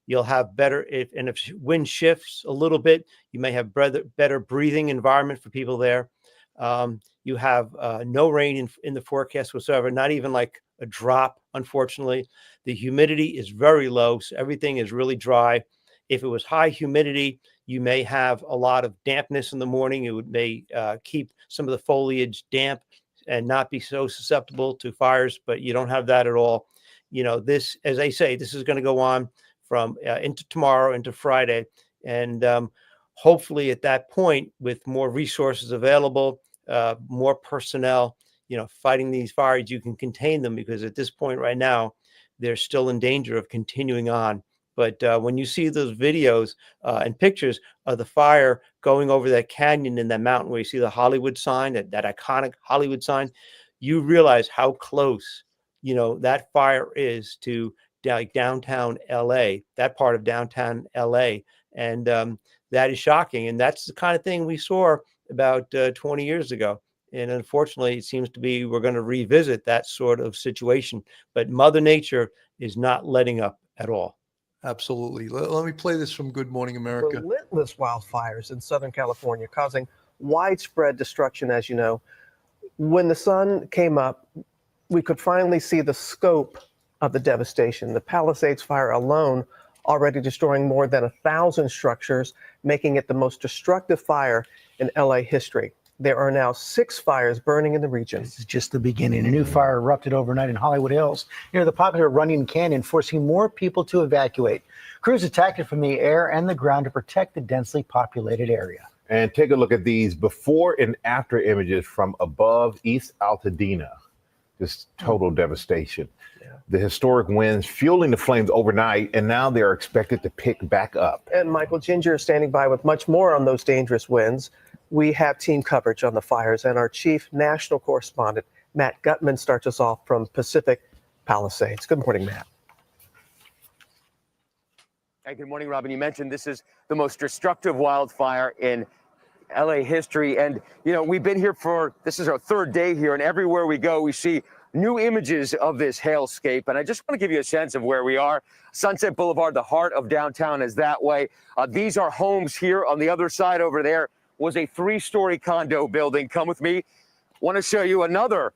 You'll have better, if wind shifts a little bit, you may have better breathing environment for people there. You have no rain in the forecast whatsoever, not even like a drop, unfortunately. The humidity is very low, so everything is really dry. If it was high humidity, you may have a lot of dampness in the morning. It may keep some of the foliage damp and not be so susceptible to fires, but you don't have that at all. You know, this, as I say, this is going to go on from into tomorrow, into Friday. And hopefully at that point, with more resources available, more personnel, you know, fighting these fires, you can contain them, because at this point right now, they're still in danger of continuing on. But when you see those videos and pictures of the fire going over that canyon in that mountain where you see the Hollywood sign, that iconic Hollywood sign, you realize how close, you know, that fire is to like downtown LA, that part of downtown LA. And that is shocking. And that's the kind of thing we saw about 20 years ago. And unfortunately, it seems to be we're going to revisit that sort of situation. But Mother Nature is not letting up at all. Absolutely. Let me play this from Good Morning America. Relentless wildfires in Southern California causing widespread destruction, as you know. When the sun came up, we could finally see the scope of the devastation. The Palisades fire alone already destroying more than 1,000 structures, making it the most destructive fire in LA history. There are now 6 fires burning in the region. This is just the beginning. A new fire erupted overnight in Hollywood Hills near the popular Runyon Canyon, forcing more people to evacuate. Crews attacked it from the air and the ground to protect the densely populated area. And take a look at these before and after images from above East Altadena. Just total devastation. The historic winds fueling the flames overnight, and now they're expected to pick back up. And Michael Ginger is standing by with much more on those dangerous winds. We have team coverage on the fires, and our chief national correspondent, Matt Gutman, starts us off from Pacific Palisades. Good morning, Matt. Hey, good morning, Robin. You mentioned this is the most destructive wildfire in LA history. And, you know, we've been here this is our 3rd day here, and everywhere we go, we see new images of this hailscape. And I just want to give you a sense of where we are. Sunset Boulevard, the heart of downtown, is that way. These are homes here. On the other side over there was a 3-story condo building. Come with me. Want to show you another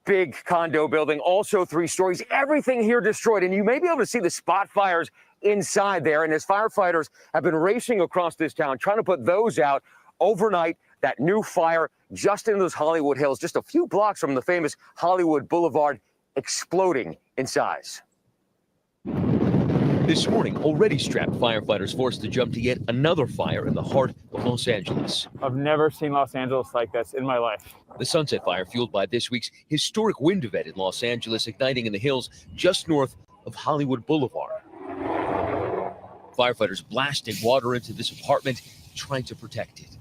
big condo building, also 3 stories. Everything here destroyed. And you may be able to see the spot fires inside there. And as firefighters have been racing across this town, trying to put those out overnight, that new fire just in those Hollywood Hills, just a few blocks from the famous Hollywood Boulevard, exploding in size. This morning, already strapped firefighters forced to jump to yet another fire in the heart of Los Angeles. I've never seen Los Angeles like this in my life. The Sunset Fire fueled by this week's historic wind event in Los Angeles, igniting in the hills just north of Hollywood Boulevard. Firefighters blasting water into this apartment, trying to protect it.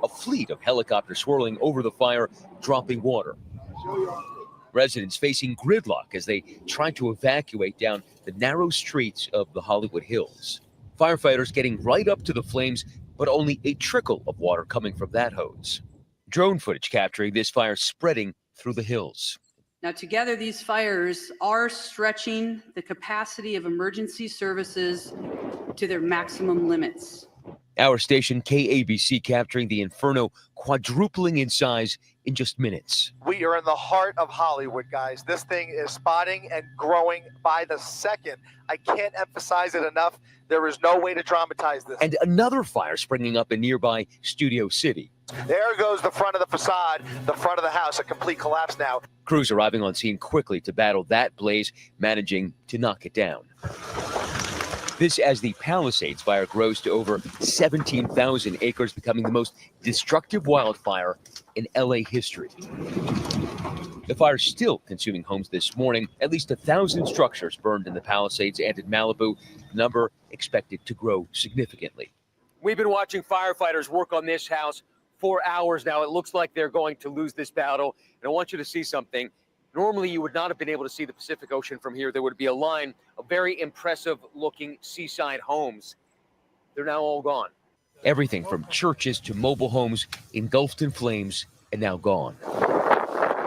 A fleet of helicopters swirling over the fire, dropping water. Residents facing gridlock as they try to evacuate down the narrow streets of the Hollywood Hills. Firefighters getting right up to the flames, but only a trickle of water coming from that hose. Drone footage capturing this fire spreading through the hills. Now, together, these fires are stretching the capacity of emergency services to their maximum limits. Our station, KABC, capturing the inferno quadrupling in size in just minutes. We are in the heart of Hollywood, guys. This thing is spotting and growing by the second. I can't emphasize it enough. There is no way to dramatize this. And another fire springing up in nearby Studio City. There goes the front of the facade, the front of the house, a complete collapse now. Crews arriving on scene quickly to battle that blaze, managing to knock it down. This as the Palisades fire grows to over 17,000 acres, becoming the most destructive wildfire in LA history. The fire still consuming homes this morning. At least 1,000 structures burned in the Palisades and in Malibu, the number expected to grow significantly. We've been watching firefighters work on this house for hours now. It looks like they're going to lose this battle. And I want you to see something. Normally, you would not have been able to see the Pacific Ocean from here. There would be a line of very impressive-looking seaside homes. They're now all gone. Everything from churches to mobile homes engulfed in flames and now gone.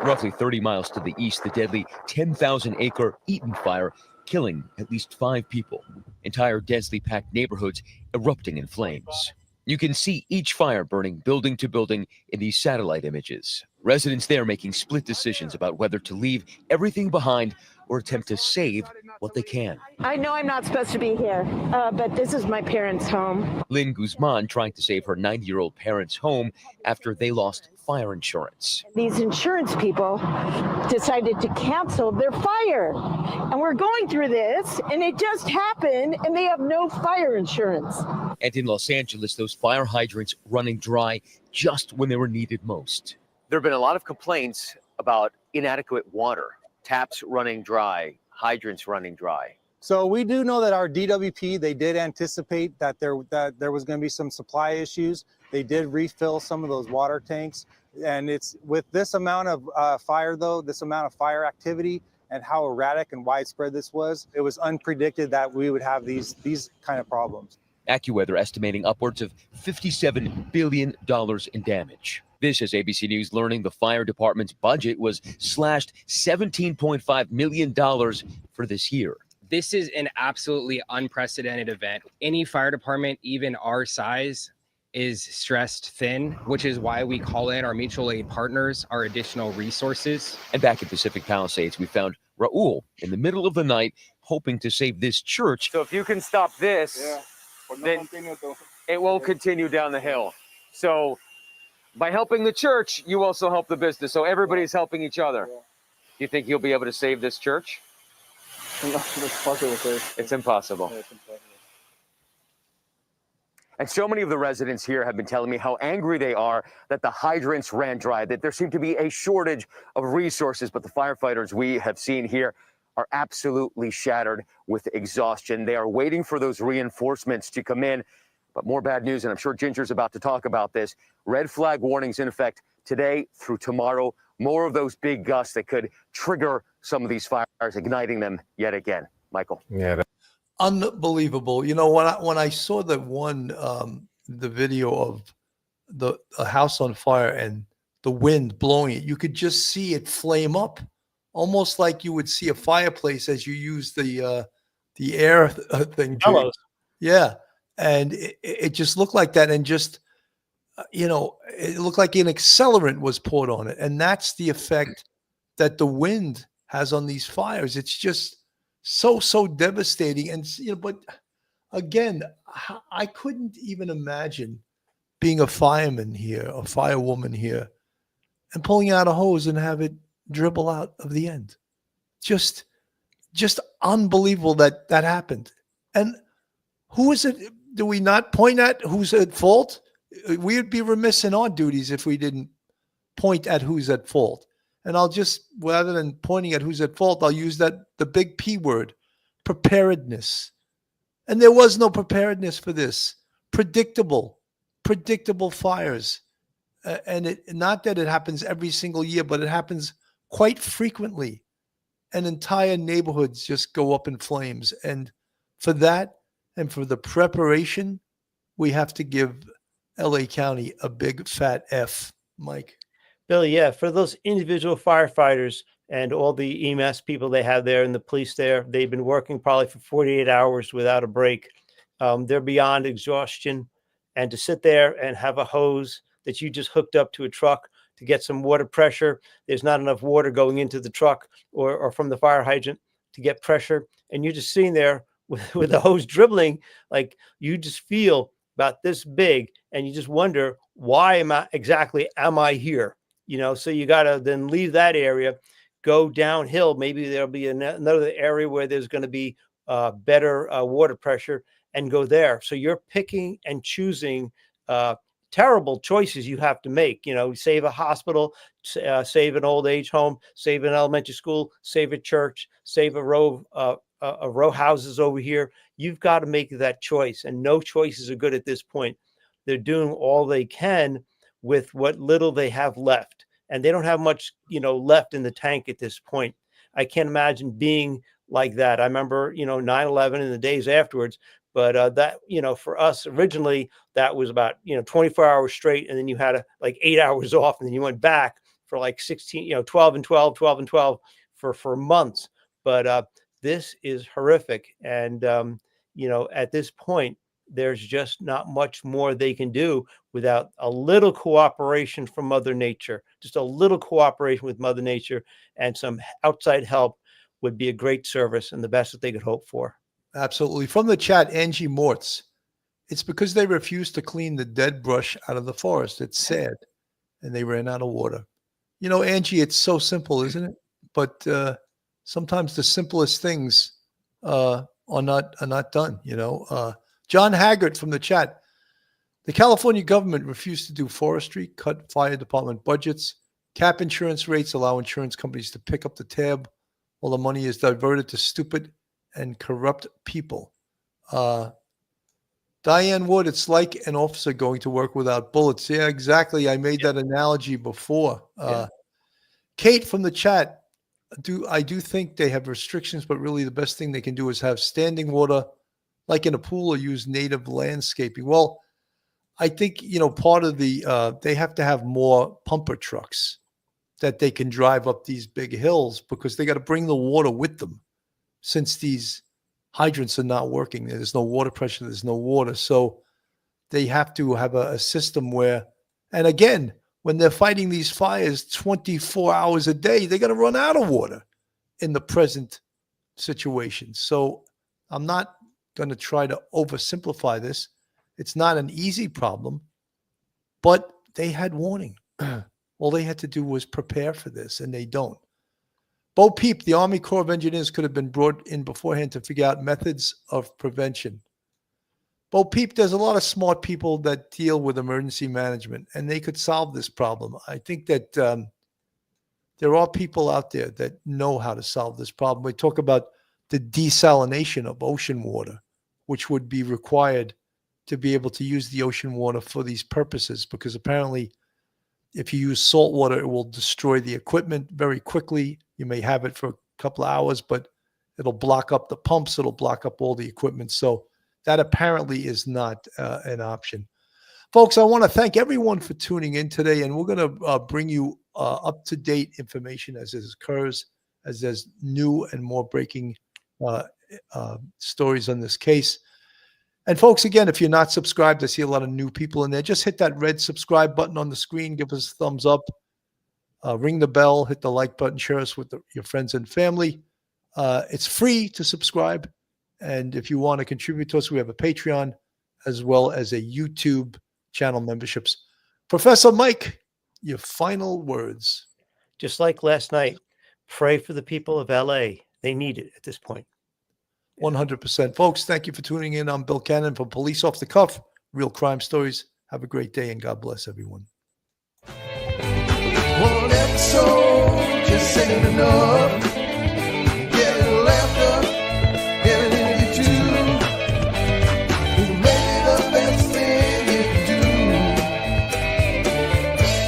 Roughly 30 miles to the east, the deadly 10,000-acre Eaton fire killing at least 5 people. Entire densely packed neighborhoods erupting in flames. You can see each fire burning building to building in these satellite images. Residents there making split decisions about whether to leave everything behind or attempt to save what they can. I know I'm not supposed to be here, but this is my parents' home. Lynn Guzman trying to save her 90-year-old parents' home after they lost fire insurance. These insurance people decided to cancel their fire. And we're going through this, and it just happened, and they have no fire insurance. And in Los Angeles, those fire hydrants running dry just when they were needed most. There have been a lot of complaints about inadequate water, taps running dry, hydrants running dry. So we do know that our DWP, they did anticipate that there was going to be some supply issues. They did refill some of those water tanks. And it's with this amount of fire, though, this amount of fire activity and how erratic and widespread this was, it was unpredicted that we would have these kind of problems. AccuWeather estimating upwards of $57 billion in damage. This is ABC News learning the fire department's budget was slashed $17.5 million for this year. This is an absolutely unprecedented event. Any fire department, even our size, is stressed thin, which is why we call in our mutual aid partners, our additional resources. And back in Pacific Palisades, we found Raul, in the middle of the night, hoping to save this church. So if you can stop this, then it won't continue down the hill. So by helping the church, you also help the business. So everybody's helping each other. Do you think you'll be able to save this church? It's impossible. And so many of the residents here have been telling me how angry they are that the hydrants ran dry, that there seemed to be a shortage of resources. But the firefighters we have seen here are absolutely shattered with exhaustion. They are waiting for those reinforcements to come in. But more bad news, and I'm sure Ginger's about to talk about this. Red flag warnings in effect today through tomorrow. More of those big gusts that could trigger some of these fires, igniting them yet again. Michael. Yeah. Unbelievable. You know, when I saw the video of a house on fire and the wind blowing it, you could just see it flame up, almost like you would see a fireplace as you use the air thing. Bellows. Yeah. And it just looked like that. And just, it looked like an accelerant was poured on it. And that's the effect that the wind has on these fires. It's just so devastating. And, but again, I couldn't even imagine being a fireman here, a firewoman here, and pulling out a hose and have it dribble out of the end. Just unbelievable that happened. And who is it? Do we not point at who's at fault? We would be remiss in our duties if we didn't point at who's at fault. And I'll just, rather than pointing at who's at fault, I'll use the big P word, preparedness. And there was no preparedness for this. Predictable fires. And not that it happens every single year, but it happens quite frequently. And entire neighborhoods just go up in flames. And for that, and for the preparation, we have to give LA County a big fat F, Mike. Billy, yeah, for those individual firefighters and all the EMS people they have there and the police there, they've been working probably for 48 hours without a break. They're beyond exhaustion. And to sit there and have a hose that you just hooked up to a truck to get some water pressure, there's not enough water going into the truck or from the fire hydrant to get pressure. And you're just sitting there with the hose dribbling, like you just feel about this big and you just wonder, why am I here? So you got to then leave that area, go downhill. Maybe there'll be another area where there's going to be better water pressure and go there. So you're picking and choosing terrible choices you have to make, save a hospital, save an old age home, save an elementary school, save a church, save a row houses over here. You've got to make that choice, and no choices are good at this point. They're doing all they can with what little they have left, and they don't have much, left in the tank at this point. I can't imagine being like that. I remember, 9/11 and the days afterwards, but that, for us originally, that was about, 24 hours straight, and then you had 8 hours off, and then you went back for 16, 12 and 12, 12 and 12 for months. But this is horrific. And, at this point, there's just not much more they can do without a little cooperation from Mother Nature. Just a little cooperation with Mother Nature and some outside help would be a great service and the best that they could hope for. Absolutely. From the chat, Angie Mortz, it's because they refused to clean the dead brush out of the forest. It's sad. And they ran out of water. Angie, it's so simple, isn't it? But sometimes the simplest things are not done. John Haggart from the chat. The California government refused to do forestry, cut fire department budgets, cap insurance rates, allow insurance companies to pick up the tab while the money is diverted to stupid and corrupt people. Diane Wood, it's like an officer going to work without bullets. Yeah, exactly. I made that analogy before. Kate from the chat, I do think they have restrictions, but really the best thing they can do is have standing water like in a pool or use native landscaping. Well, I think, part of they have to have more pumper trucks that they can drive up these big hills because they got to bring the water with them since these hydrants are not working. There's no water pressure. There's no water. So they have to have a system where, and again, when they're fighting these fires 24 hours a day, they're going to run out of water. in the present situation. So I'm not going to try to oversimplify this. It's not an easy problem, but they had warning. All they had to do was prepare for this, and they don't. Bo Peep, the Army Corps of Engineers, could have been brought in beforehand to figure out methods of prevention. Bo Peep, there's a lot of smart people that deal with emergency management, and they could solve this problem. I think that there are people out there that know how to solve this problem. We talk about the desalination of ocean water, which would be required to be able to use the ocean water for these purposes, because apparently if you use salt water, it will destroy the equipment very quickly. You may have it for a couple of hours, but it'll block up the pumps. It'll block up all the equipment. So that apparently is not an option. Folks, I want to thank everyone for tuning in today, and we're going to bring you up-to-date information as it occurs, as there's new and more breaking stories on this case. And folks, again, if you're not subscribed, I see a lot of new people in there. Just hit that red subscribe button on the screen. Give us a thumbs up. Ring the bell. Hit the like button. Share us with your friends and family. It's free to subscribe. And if you want to contribute to us, we have a Patreon as well as a YouTube channel memberships. Professor Mike, your final words. Just like last night, pray for the people of LA. They need it at this point. 100%. Folks, thank you for tuning in. I'm Bill Cannon for Police Off the Cuff, Real Crime Stories. Have a great day, and God bless everyone. One episode just ain't enough.